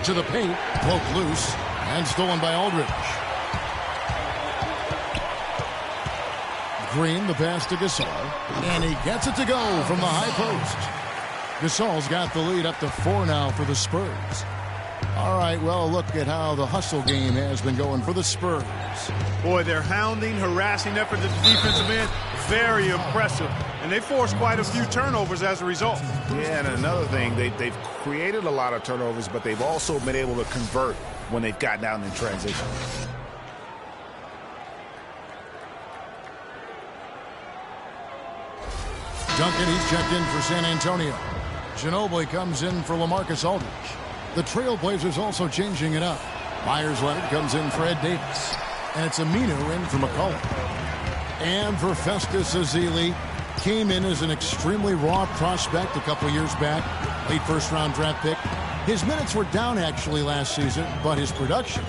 To the paint. Broke loose. And stolen by Aldridge. Green, the pass to Gasol. And he gets it to go from the high post. Gasol's got the lead up to 4 now for the Spurs. All right, well, look at how the hustle game has been going for the Spurs. Boy, their hounding, harassing effort at the defensive end, very impressive. And they forced quite a few turnovers as a result. Yeah, and another thing, they've created a lot of turnovers, but they've also been able to convert when they've gotten out in transition. Duncan, he's checked in for San Antonio. Ginobili comes in for LaMarcus Aldridge. The Trailblazers also changing it up. Myers Leonard comes in for Ed Davis. And it's Aminu in for McCollum. And for Festus Ezeli, came in as an extremely raw prospect a couple years back. Late first-round draft pick. His minutes were down actually last season, but his production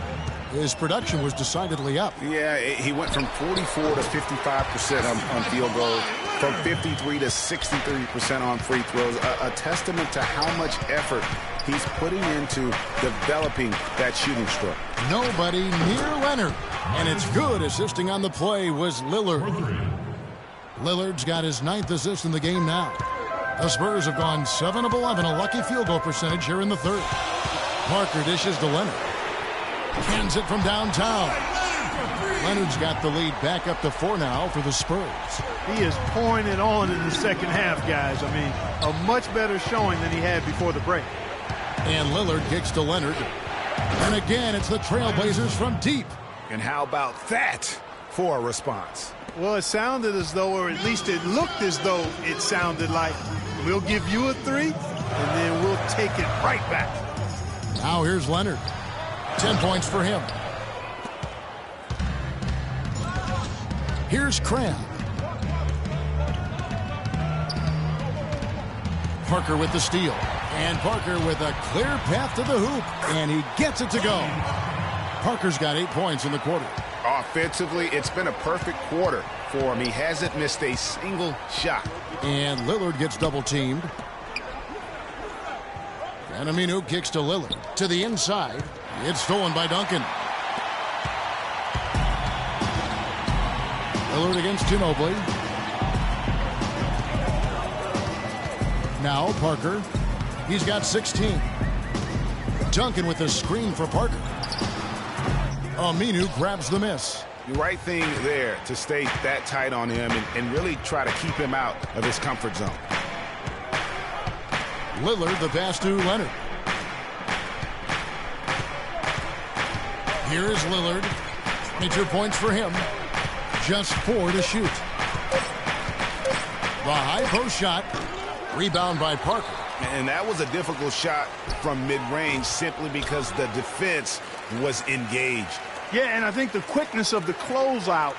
was decidedly up. Yeah, he went from 44 to 55% on field goals, from 53 to 63% on free throws. A testament to how much effort he's putting into developing that shooting stroke. Nobody near Leonard. And it's good. Assisting on the play was Lillard. Lillard's got his 9th assist in the game now. The Spurs have gone 7 of 11, a lucky field goal percentage here in the third. Parker dishes to Leonard. Cans it from downtown. Leonard's got the lead back up to 4 now for the Spurs. He is pouring it on in the second half, guys. I mean, a much better showing than he had before the break. And Lillard kicks to Leonard. And again, it's the Trailblazers from deep. And how about that for a response? Well, it sounded as though, or at least it looked as though it sounded like, we'll give you a 3, and then we'll take it right back. Now here's Leonard. 10 points for him. Here's Crabbe. Parker with the steal. And Parker with a clear path to the hoop. And he gets it to go. Parker's got 8 points in the quarter. Offensively, it's been a perfect quarter for him. He hasn't missed a single shot. And Lillard gets double-teamed. And Aminu kicks to Lillard. To the inside. It's stolen by Duncan. Lillard against Ginobili. Now Parker. He's got 16. Duncan with a screen for Parker. Aminu grabs the miss. The right thing there to stay that tight on him and really try to keep him out of his comfort zone. Lillard the pass to Leonard. Here is Lillard. 22 points for him. Just 4 to shoot. The high post shot. Rebound by Parker. And that was a difficult shot from mid-range simply because the defense was engaged. Yeah, and I think the quickness of the closeout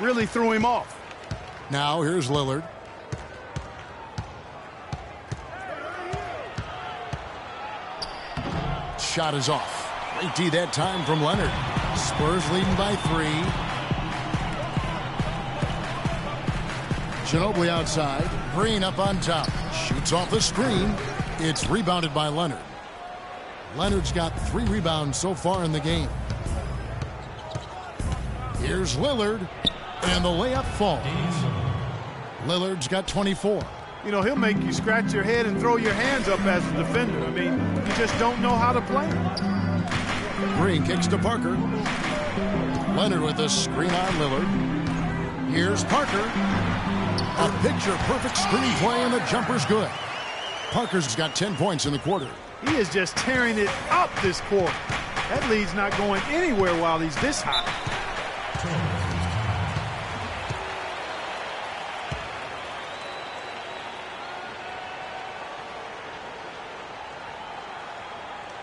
really threw him off. Now here's Lillard. Shot is off. Great D that time from Leonard. Spurs leading by 3. Ginobili outside. Green up on top. Shoots off the screen. It's rebounded by Leonard. Leonard's got 3 rebounds so far in the game. Here's Lillard. And the layup falls. Lillard's got 24. You know, he'll make you scratch your head and throw your hands up as a defender. I mean, you just don't know how to play him. Green kicks to Parker. Leonard with a screen on Lillard. Here's Parker. A picture-perfect screen play, and the jumper's good. Parker's got 10 points in the quarter. He is just tearing it up this quarter. That lead's not going anywhere while he's this hot.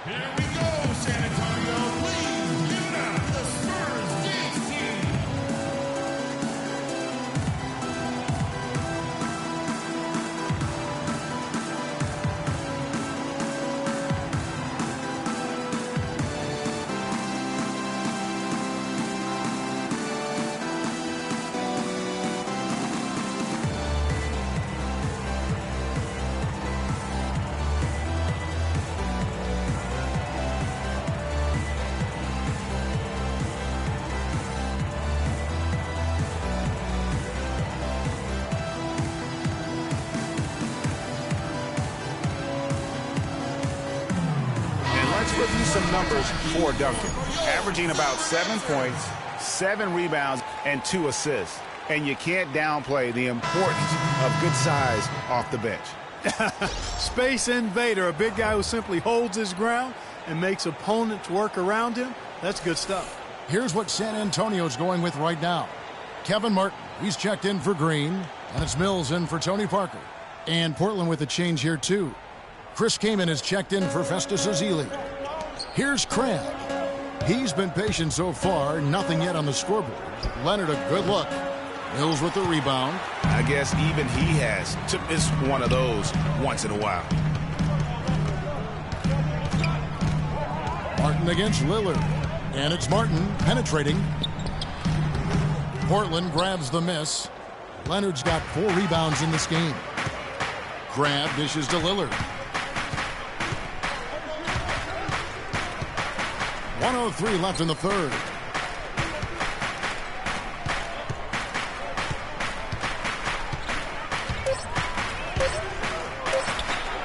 Here we go, San Antonio. Please give it up for the Spurs dance team. Review some numbers for Duncan. Averaging about 7 points, 7 rebounds, and 2 assists. And you can't downplay the importance of good size off the bench. Space invader, a big guy who simply holds his ground and makes opponents work around him. That's good stuff. Here's what San Antonio's going with right now. Kevin Martin, he's checked in for Green, and it's Mills in for Tony Parker. And Portland with a change here, too. Chris Kaman is checked in for Festus Ezeli. Here's Cram. He's been patient so far, nothing yet on the scoreboard. Leonard a good look. Mills with the rebound. I guess even he has to miss one of those once in a while. Martin against Lillard. And it's Martin penetrating. Portland grabs the miss. Leonard's got 4 rebounds in this game. Grab dishes to Lillard. 1:03 left in the third.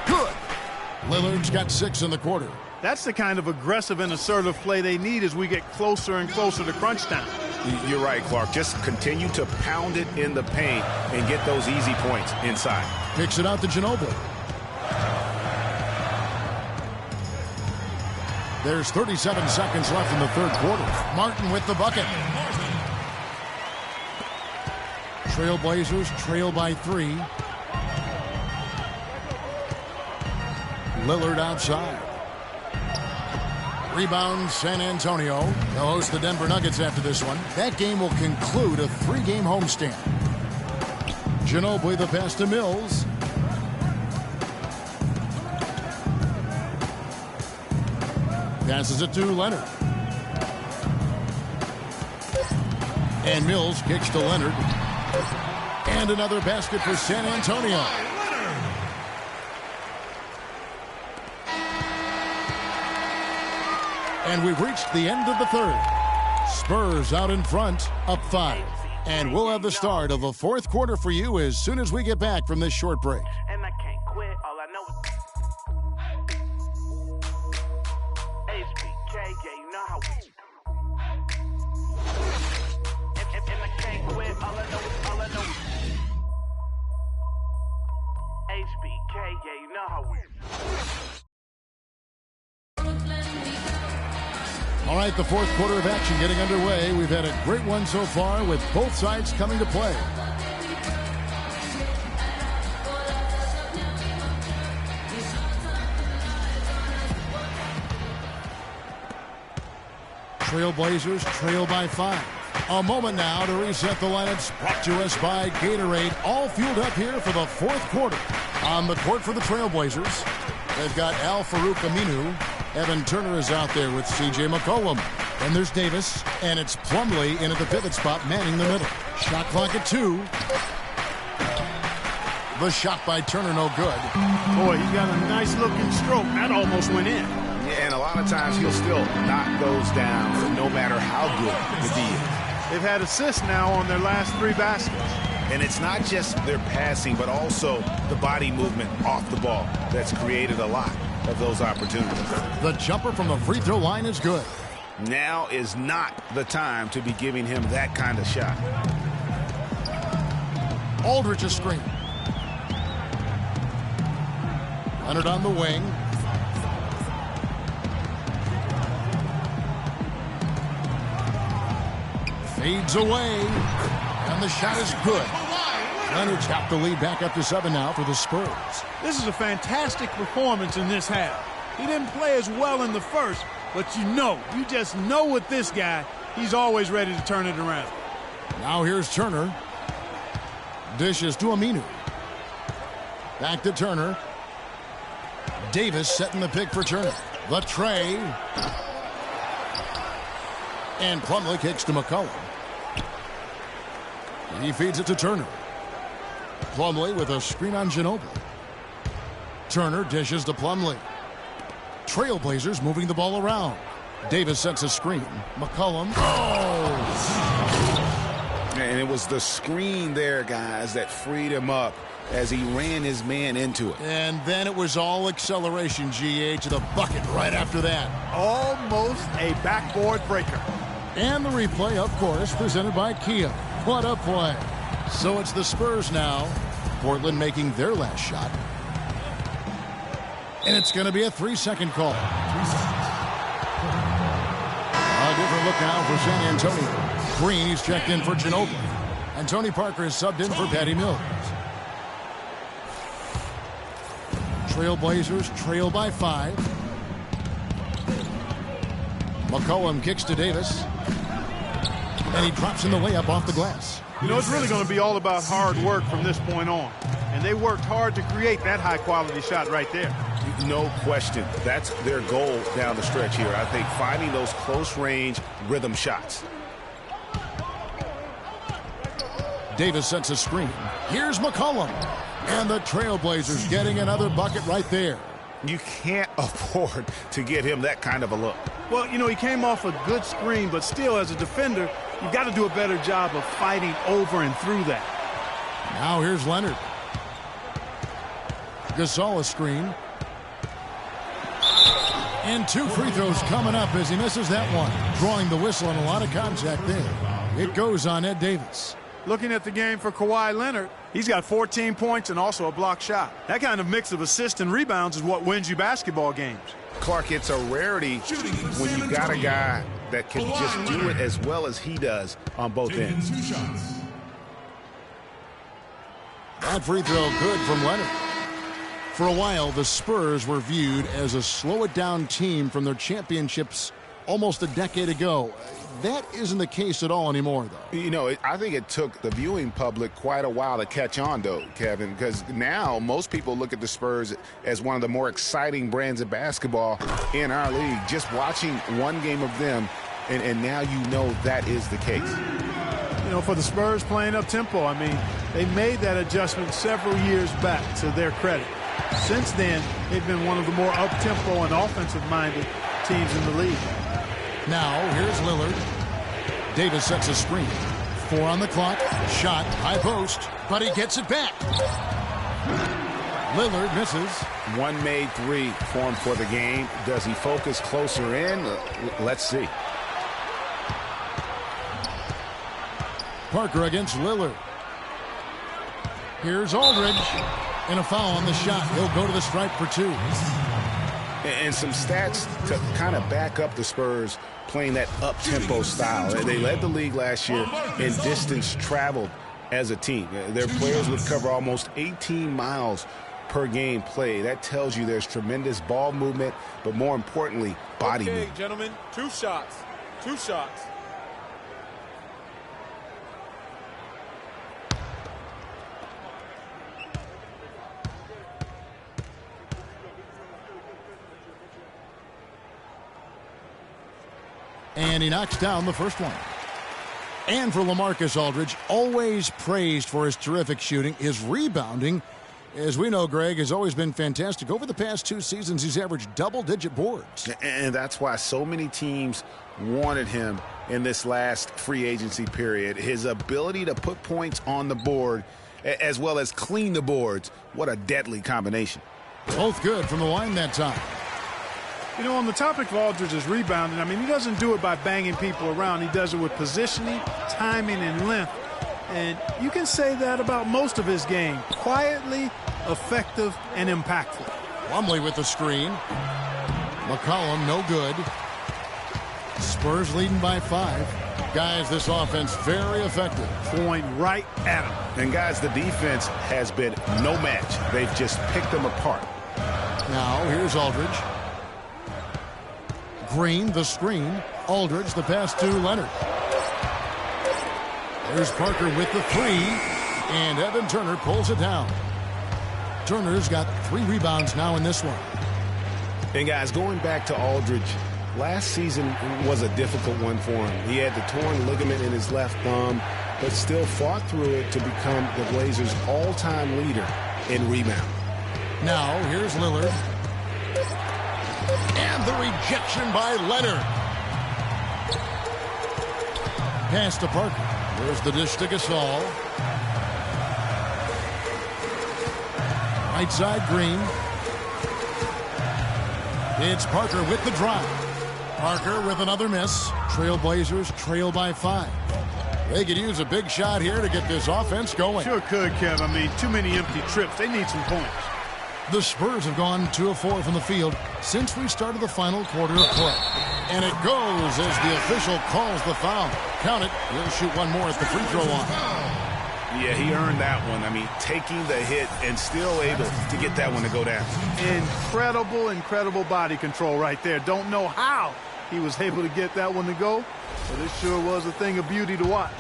Good. Lillard's got 6 in the quarter. That's the kind of aggressive and assertive play they need as we get closer and closer to crunch time. You're right, Clark. Just continue to pound it in the paint and get those easy points inside. Kicks it out to Ginobili. There's 37 seconds left in the third quarter. Martin with the bucket. Trailblazers trail by 3. Lillard outside. Rebound San Antonio. They'll host the Denver Nuggets after this one. That game will conclude a 3-game homestand. Ginobili the pass to Mills. Passes it to Leonard. And Mills kicks to Leonard. And another basket for San Antonio. And we've reached the end of the third. Spurs out in front, up 5. And we'll have the start of the fourth quarter for you as soon as we get back from this short break. And I can't quit, all I know is HBK, yeah, you know how we. And I can't quit, all I know is HBK, yeah, you know how we. All right, the fourth quarter of action getting underway. We've had a great one so far with both sides coming to play. Trailblazers trail by 5. A moment now to reset the lineups, brought to us by Gatorade. All fueled up here for the fourth quarter. On the court for the Trailblazers, they've got Al-Farouq Aminu. Evan Turner is out there with C.J. McCollum. Then there's Davis, and it's Plumlee in at the pivot spot, manning the middle. Shot clock at 2. The shot by Turner, no good. Boy, he's got a nice-looking stroke. That almost went in. Yeah, and a lot of times he'll still knock those down, no matter how good the D is. They've had assists now on their last 3 baskets. And it's not just their passing, but also the body movement off the ball that's created a lot of those opportunities. The jumper from the free throw line is good. Now is not the time to be giving him that kind of shot. Aldridge a screen. Leonard on the wing. Fades away. And the shot is good. Leonard's got the lead back up to 7 now for the Spurs. This is a fantastic performance in this half. He didn't play as well in the first, but you just know with this guy, he's always ready to turn it around. Now here's Turner. Dishes to Aminu. Back to Turner. Davis setting the pick for Turner. The tray. And Plumlee kicks to McCollum. He feeds it to Turner. Plumlee with a screen on Ginobili. Turner dishes to Plumlee. Trailblazers moving the ball around. Davis sets a screen. McCollum. Oh! And it was the screen there, guys, that freed him up as he ran his man into it. And then it was all acceleration, GA, to the bucket right after that. Almost a backboard breaker. And the replay, of course, presented by Kia. What a play. So it's the Spurs now. Portland making their last shot. And it's going to be a 3-second call. A different look now for San Antonio. Green, he's checked in for Ginobili. And Tony Parker is subbed in for Patty Mills. Trailblazers trail by 5. McCollum kicks to Davis. And he drops in the layup off the glass. It's really going to be all about hard work from this point on. And they worked hard to create that high-quality shot right there. No question. That's their goal down the stretch here. I think finding those close-range rhythm shots. Davis sets a screen. Here's McCollum. And the Trailblazers getting another bucket right there. You can't afford to get him that kind of a look. Well, he came off a good screen, but still, as a defender, you've got to do a better job of fighting over and through that. Now here's Leonard. Gasol a screen. And 2 free throws coming up as he misses that one. Drawing the whistle and a lot of contact there. It goes on Ed Davis. Looking at the game for Kawhi Leonard, he's got 14 points and also a block shot. That kind of mix of assists and rebounds is what wins you basketball games. Clark, it's a rarity when you've got a guy that can just do it as well as he does on both ends. That free throw good from Leonard. For a while, the Spurs were viewed as a slow-it-down team from their championships almost a decade ago. That isn't the case at all anymore, though. I think it took the viewing public quite a while to catch on, though, Kevin, because now most people look at the Spurs as one of the more exciting brands of basketball in our league. Just watching one game of them, and now that is the case. For the Spurs playing up-tempo, they made that adjustment several years back, to their credit. Since then, they've been one of the more up-tempo and offensive-minded teams in the league. Now, here's Lillard. Davis sets a screen. 4 on the clock. Shot, high post, but he gets it back. Lillard misses. One made 3 for him for the game. Does he focus closer in? Let's see. Parker against Lillard. Here's Aldridge. And a foul on the shot. He'll go to the stripe for 2. And some stats to kind of back up the Spurs playing that up-tempo style. They led the league last year in distance traveled as a team. Their players would cover almost 18 miles per game play. That tells you there's tremendous ball movement, but more importantly, body movement. Gentlemen, 2 shots. 2 shots. And he knocks down the first one. And for LaMarcus Aldridge, always praised for his terrific shooting. His rebounding, as we know, Greg, has always been fantastic. Over the past 2 seasons, he's averaged double-digit boards. And that's why so many teams wanted him in this last free agency period. His ability to put points on the board as well as clean the boards. What a deadly combination. Both good from the line that time. You know, on the topic of Aldridge's rebounding, I mean, he doesn't do it by banging people around. He does it with positioning, timing, and length. And you can say that about most of his game. Quietly, effective, and impactful. Plumlee with the screen. McCollum, no good. Spurs leading by 5. Guys, this offense very effective. Point right at him. And, guys, the defense has been no match. They've just picked them apart. Now, here's Aldridge. Green, the screen. Aldridge, the pass to Leonard. There's Parker with the 3. And Evan Turner pulls it down. Turner's got 3 rebounds now in this one. And, guys, going back to Aldridge, last season was a difficult one for him. He had the torn ligament in his left thumb, but still fought through it to become the Blazers' all-time leader in rebound. Now, here's Lillard. And the rejection by Leonard. Pass to Parker. There's the dish to Gasol. Right side, Green. It's Parker with the drive. Parker with another miss. Trailblazers trail by 5. They could use a big shot here to get this offense going. Sure could, Kev. I mean, too many empty trips. They need some points. The Spurs have gone 2 of 4 from the field since we started the final quarter of play. And it goes as the official calls the foul. Count it. He'll shoot one more at the free throw line. Yeah, he earned that one. I mean, taking the hit and still able to get that one to go down. Incredible body control right there. Don't know how he was able to get that one to go, but it sure was a thing of beauty to watch.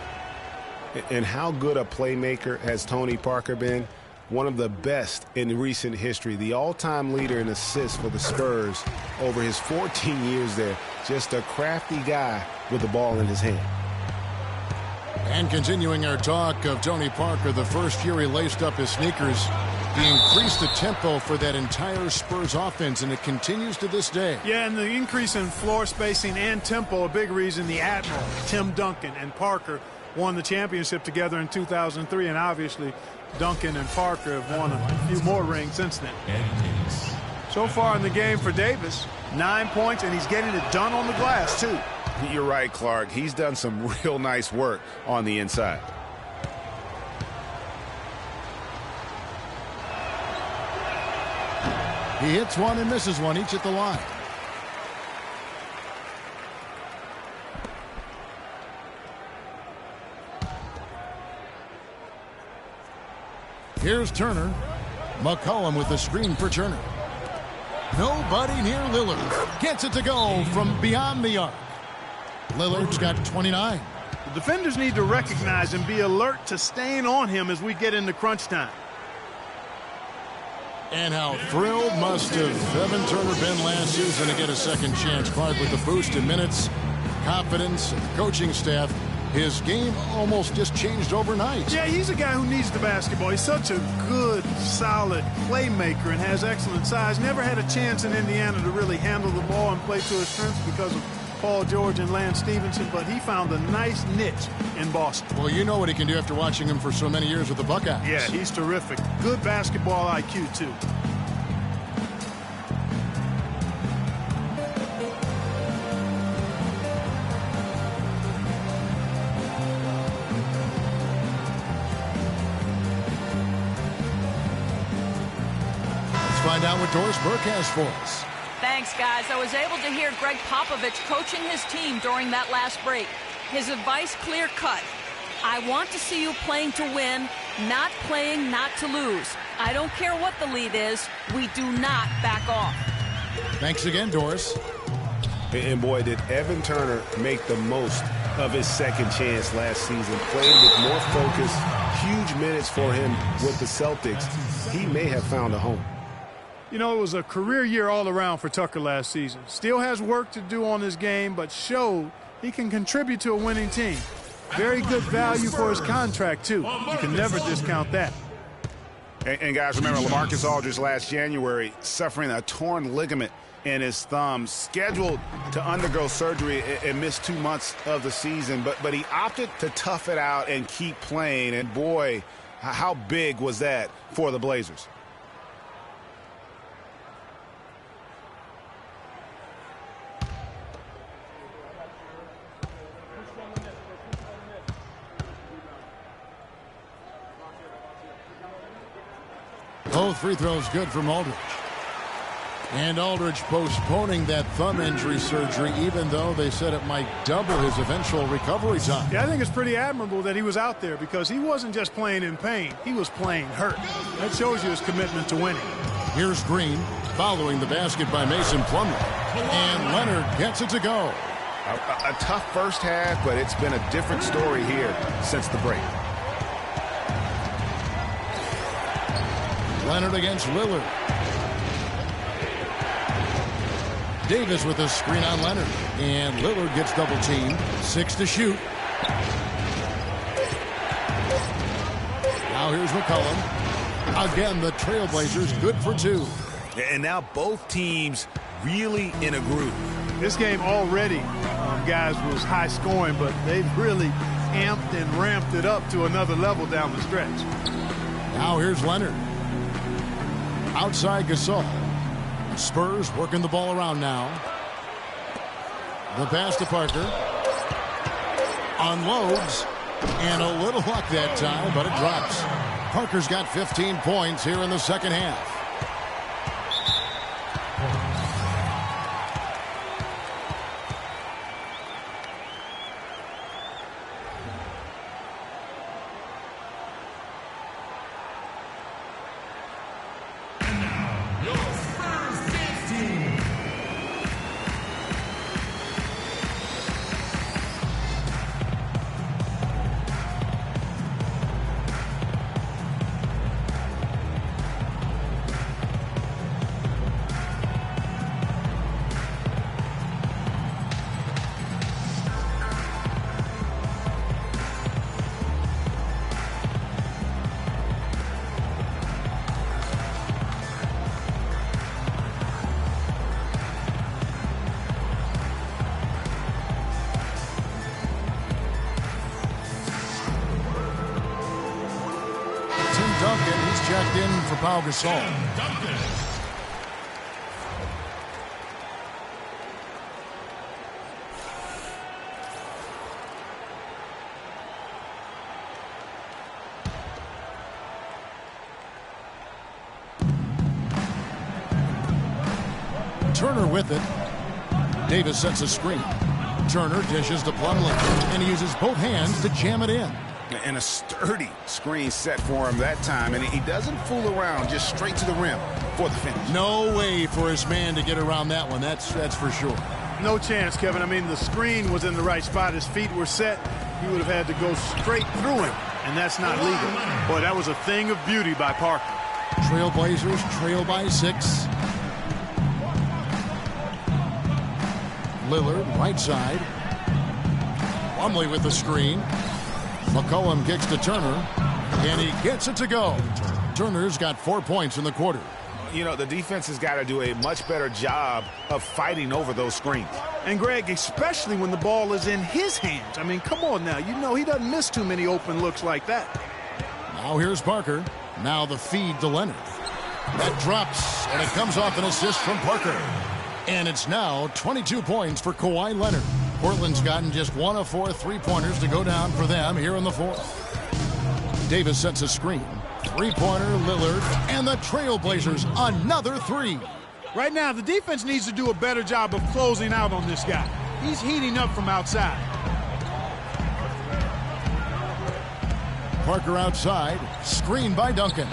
And how good a playmaker has Tony Parker been? One of the best in recent history. The all-time leader in assists for the Spurs over his 14 years there. Just a crafty guy with the ball in his hand. And continuing our talk of Tony Parker, the first year he laced up his sneakers, he increased the tempo for that entire Spurs offense, and it continues to this day. Yeah, and the increase in floor spacing and tempo, a big reason the Admiral, Tim Duncan, and Parker won the championship together in 2003, and obviously Duncan and Parker have won a few more rings since then. So far in the game for Davis, 9 points, and he's getting it done on the glass, too. You're right, Clark. He's done some real nice work on the inside. He hits one and misses one, each at the line. Here's Turner. McCollum with the screen for Turner. Nobody near Lillard. Gets it to go from beyond the arc. Lillard's got 29. The defenders need to recognize and be alert to staying on him as we get into crunch time. And how thrilled must have Evan Turner been last season to get a second chance. Clark with the boost in minutes, confidence, and the coaching staff. His game almost just changed overnight. Yeah, he's a guy who needs the basketball. He's such a good, solid playmaker and has excellent size. Never had a chance in Indiana to really handle the ball and play to his strengths because of Paul George and Lance Stevenson, but he found a nice niche in Boston. Well, you know what he can do after watching him for so many years with the Buckeyes. Yeah, he's terrific. Good basketball IQ, too. Find out what Doris Burke has for us. Thanks, guys. I was able to hear Greg Popovich coaching his team during that last break. His advice clear-cut. I want to see you playing to win, not playing not to lose. I don't care what the lead is. We do not back off. Thanks again, Doris. And boy, did Evan Turner make the most of his second chance last season. Played with more focus, huge minutes for him with the Celtics. He may have found a home. You know, it was a career year all around for Tucker last season. Still has work to do on his game, but showed he can contribute to a winning team. Very good value for his contract, too. You can never discount that. And guys, remember LaMarcus Aldridge last January suffering a torn ligament in his thumb, scheduled to undergo surgery and miss 2 months of the season, but he opted to tough it out and keep playing. And boy, how big was that for the Blazers? Both free throws good from Aldridge. And Aldridge postponing that thumb injury surgery, even though they said it might double his eventual recovery time. Yeah, I think it's pretty admirable that he was out there because he wasn't just playing in pain. He was playing hurt. That shows you his commitment to winning. Here's Green following the basket by Mason Plumlee. And Leonard gets it to go. A tough first half, but it's been a different story here since the break. Leonard against Lillard. Davis with a screen on Leonard. And Lillard gets double teamed. 6 to shoot. Now here's McCollum. Again, the Trailblazers good for 2. And now both teams really in a groove. This game already, guys, was high scoring, but they've really amped and ramped it up to another level down the stretch. Now here's Leonard. Outside Gasol. Spurs working the ball around now. The pass to Parker. Unloads. And a little luck that time, but it drops. Parker's got 15 points here in the second half. Checked in for Pau Gasol. Turner with it. Davis sets a screen. Turner dishes to Plumlee, and he uses both hands to jam it in. And a sturdy screen set for him that time, and he doesn't fool around, just straight to the rim for the finish. No way for his man to get around that one, that's for sure. No chance, Kevin. I mean, the screen was in the right spot. His feet were set. He would have had to go straight through him, and that's not legal. Boy, that was a thing of beauty by Parker. Trailblazers trail by 6. Lillard, right side. Plumlee with the screen. McCollum kicks to Turner, and he gets it to go. Turner's got 4 points in the quarter. You know, the defense has got to do a much better job of fighting over those screens. And, Greg, especially when the ball is in his hands. I mean, come on now. You know he doesn't miss too many open looks like that. Now here's Parker. Now the feed to Leonard. That drops, and it comes off an assist from Parker. And it's now 22 points for Kawhi Leonard. Portland's gotten just 1 of 4 3-pointers to go down for them here in the fourth. Davis sets a screen. 3-pointer, Lillard, and the Trailblazers another 3. Right now, the defense needs to do a better job of closing out on this guy. He's heating up from outside. Parker outside, screened by Duncan.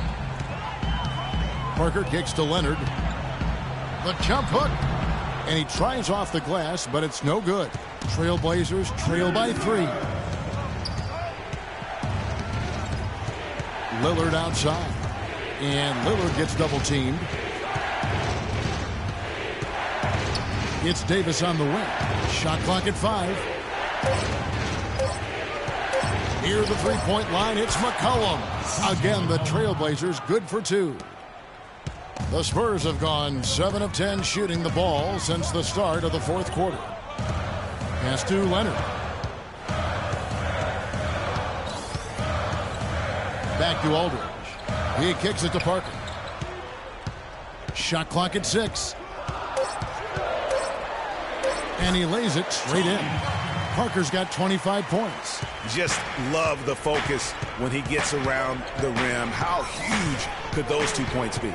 Parker kicks to Leonard. The jump hook. And he tries off the glass, but it's no good. Trailblazers trail by 3. Lillard outside. And Lillard gets double-teamed. It's Davis on the wing. Shot clock at 5. Near the three-point line, it's McCollum. Again, the Trailblazers good for 2. The Spurs have gone 7 of 10 shooting the ball since the start of the fourth quarter. Pass to Leonard. Back to Aldridge. He kicks it to Parker. Shot clock at 6. And he lays it straight in. Parker's got 25 points. Just love the focus when he gets around the rim. How huge could those 2 points be?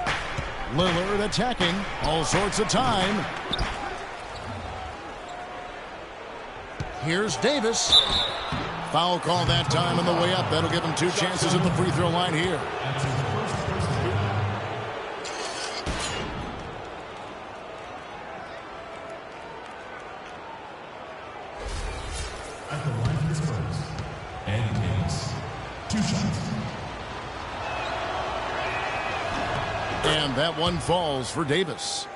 Lillard attacking all sorts of time. Here's Davis. Foul call that time on the way up. That'll give him 2 chances at the free throw line here. At the line for the Spurs, and takes 2 shots. And that one falls for Davis.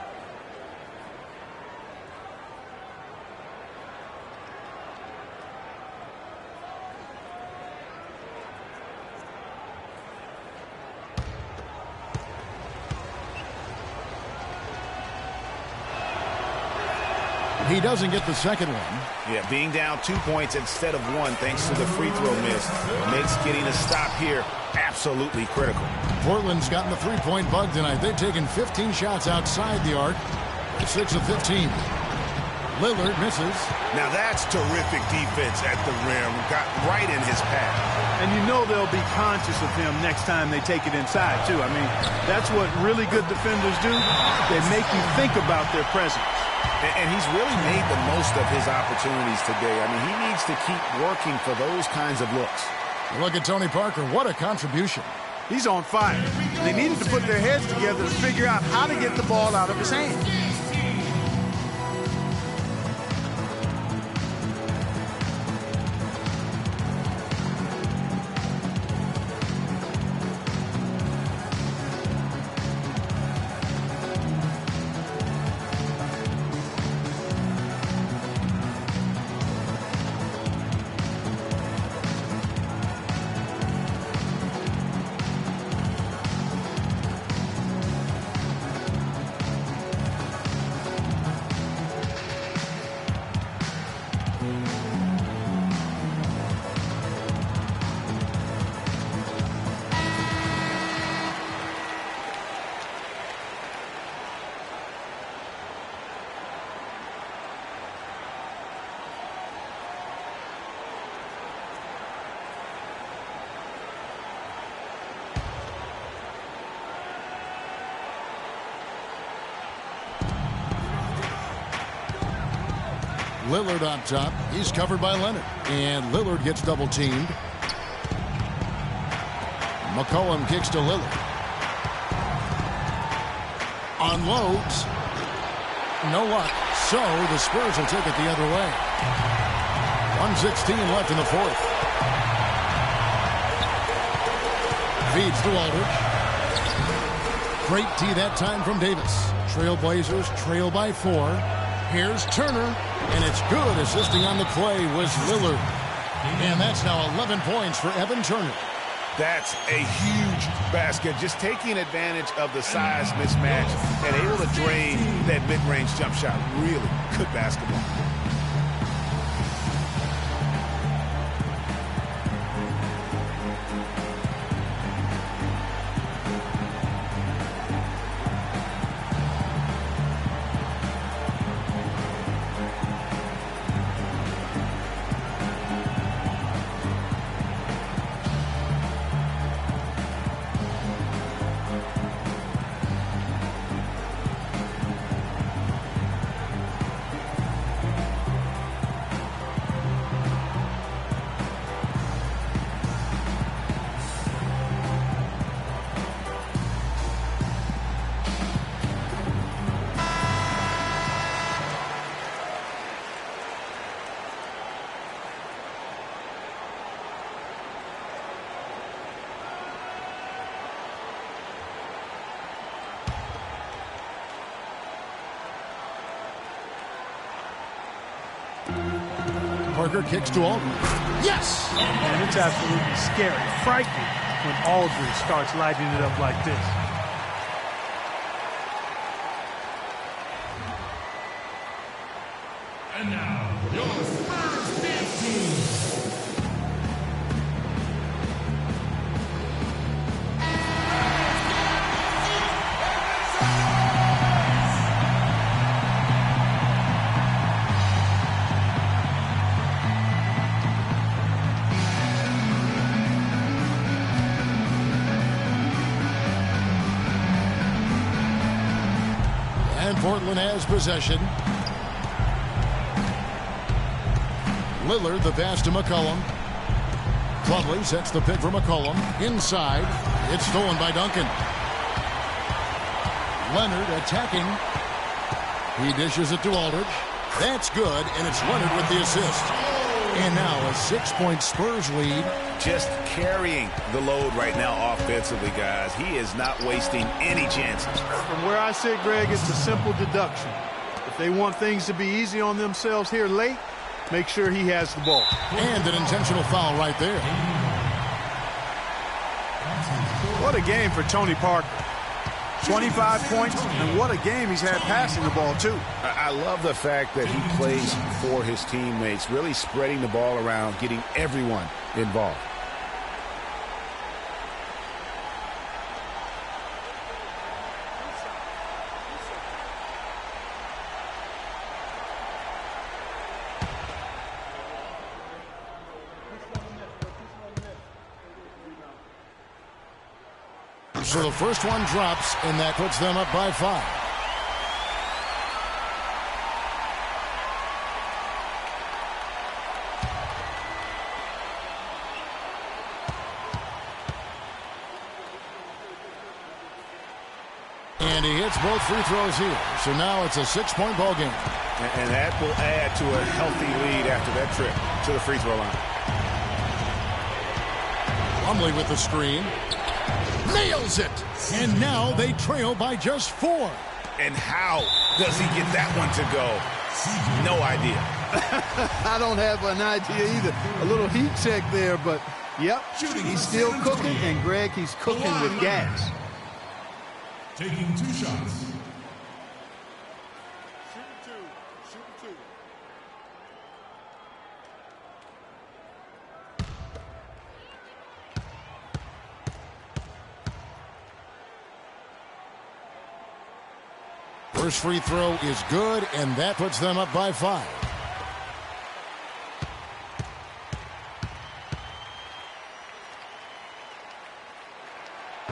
He doesn't get the second one. Yeah, being down 2 points instead of 1 thanks to the free throw miss makes getting a stop here absolutely critical. Portland's gotten the three-point bug tonight. They've taken 15 shots outside the arc. 6 of 15. Lillard misses. Now that's terrific defense at the rim. Got right in his path. And you know they'll be conscious of him next time they take it inside, too. I mean, that's what really good defenders do. They make you think about their presence. And he's really made the most of his opportunities today. I mean, he needs to keep working for those kinds of looks. Look at Tony Parker. What a contribution. He's on fire. They needed to put their heads together to figure out how to get the ball out of his hands. Lillard on top. He's covered by Leonard. And Lillard gets double-teamed. McCollum kicks to Lillard. Unloads. No luck. So the Spurs will take it the other way. 1:16 left in the fourth. Feeds to Aldridge. Great D that time from Davis. Trailblazers trail by 4. Here's Turner. And it's good. Assisting on the play was Lillard. And that's now 11 points for Evan Turner. That's a huge basket. Just taking advantage of the size mismatch and able to drain that mid-range jump shot. Really good basketball. Parker kicks to Aldridge. Yes! And it's absolutely scary, frightening when Aldridge starts lighting it up like this. And now, your Spurs dance team. And Portland has possession. Lillard, the pass to McCollum. Plumlee sets the pick for McCollum. Inside. It's stolen by Duncan. Leonard attacking. He dishes it to Aldridge. That's good, and it's Leonard with the assist. And now a 6-point Spurs lead. Just carrying the load right now offensively, guys. He is not wasting any chances. From where I sit, Greg, it's a simple deduction. If they want things to be easy on themselves here late, make sure he has the ball. And an intentional foul right there. What a game for Tony Parker. 25 points, and what a game he's had passing the ball, too. I love the fact that he plays for his teammates, really spreading the ball around, getting everyone involved. So the first one drops, and that puts them up by 5. And he hits both free throws here. So now it's a 6-point ball game. And that will add to a healthy lead after that trip to the free throw line. Plumlee with the screen. Nails it. And now they trail by just 4. And how does he get that one to go? No idea. I don't have an idea either. A little heat check there, but yep, he's still cooking, and Greg, he's cooking with gas. Taking 2 shots. First free throw is good, and that puts them up by 5.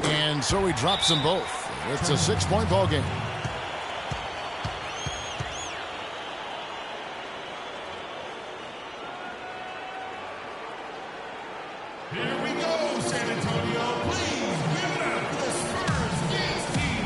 And so he drops them both. It's a 6-point ball game. Here we go, San Antonio. Please give it up for the Spurs dance team.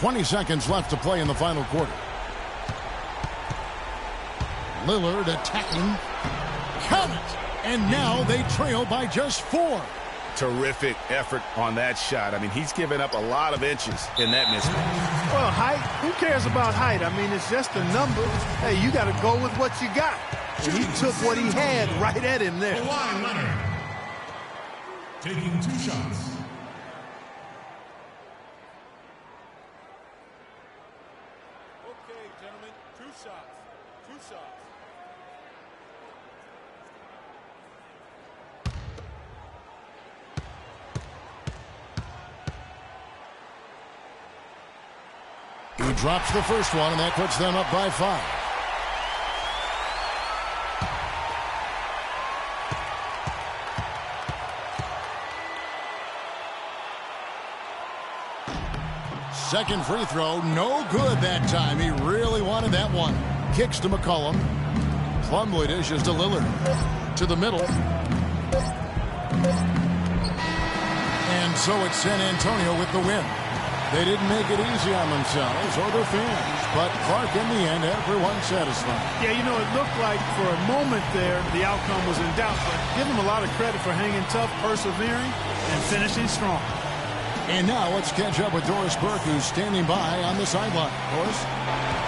.20 seconds left to play in the final quarter. Lillard attacking. Count it! And now they trail by just 4. Terrific effort on that shot. I mean, he's given up a lot of inches in that mismatch. Well, height, who cares about height? I mean, it's just a number. Hey, you got to go with what you got. And he took what he had right at him there. Kawhi Leonard. Taking 2 shots. Okay, gentlemen, 2 shots. 2 shots. He drops the first one, and that puts them up by 5. Second free throw, no good that time. He really wanted that one. Kicks to McCollum. Plumlee dishes to Lillard. To the middle. And so it's San Antonio with the win. They didn't make it easy on themselves or their fans, but Clark, in the end, everyone satisfied. Yeah, you know, it looked like for a moment there the outcome was in doubt, but give them a lot of credit for hanging tough, persevering, and finishing strong. And now let's catch up with Doris Burke, who's standing by on the sideline. Doris?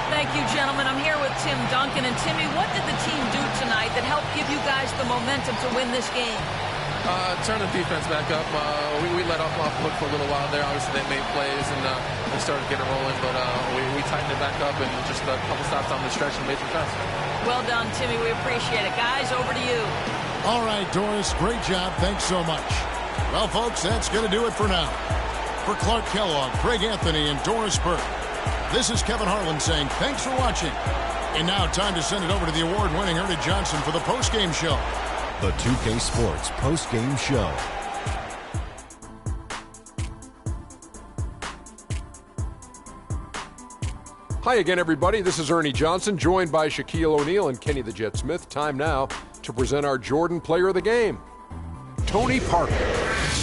Thank you, gentlemen. I'm here with Tim Duncan. And Timmy, what did the team do tonight that helped give you guys the momentum to win this game? Turn the defense back up. We let off look for a little while there. Obviously, they made plays and they started getting rolling, but we tightened it back up and just a couple stops on the stretch and made some shots. Well done, Timmy. We appreciate it. Guys, over to you. All right, Doris. Great job. Thanks so much. Well, folks, that's going to do it for now. For Clark Kellogg, Greg Anthony, and Doris Burke, this is Kevin Harlan saying thanks for watching. And now time to send it over to the award-winning Ernie Johnson for the postgame show. The 2K Sports postgame show. Hi again, everybody. This is Ernie Johnson, joined by Shaquille O'Neal and Kenny the Jet Smith. Time now to present our Jordan Player of the Game, Tony Parker.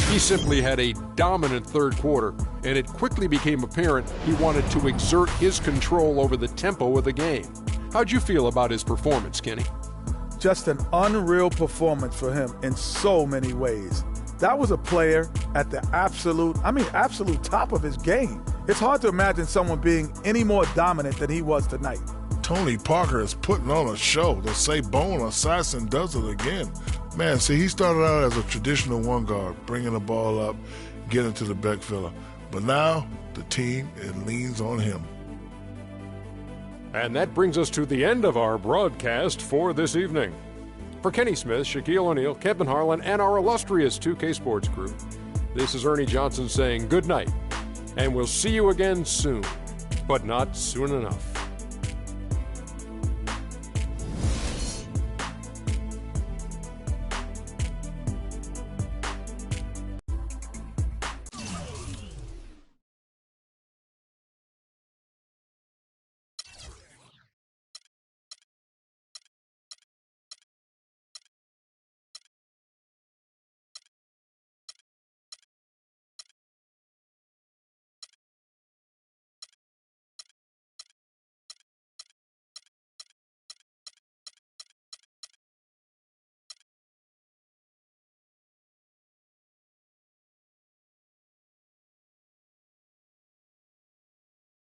He simply had a dominant third quarter, and it quickly became apparent he wanted to exert his control over the tempo of the game. How'd you feel about his performance, Kenny? Just an unreal performance for him in so many ways. That was a player at the absolute top of his game. It's hard to imagine someone being any more dominant than he was tonight. Tony Parker is putting on a show. The Sabone assassin does it again. Man, see, he started out as a traditional one guard, bringing the ball up, getting to the back filler. But now the team, it leans on him. And that brings us to the end of our broadcast for this evening. For Kenny Smith, Shaquille O'Neal, Kevin Harlan, and our illustrious 2K Sports crew, this is Ernie Johnson saying good night, and we'll see you again soon, but not soon enough.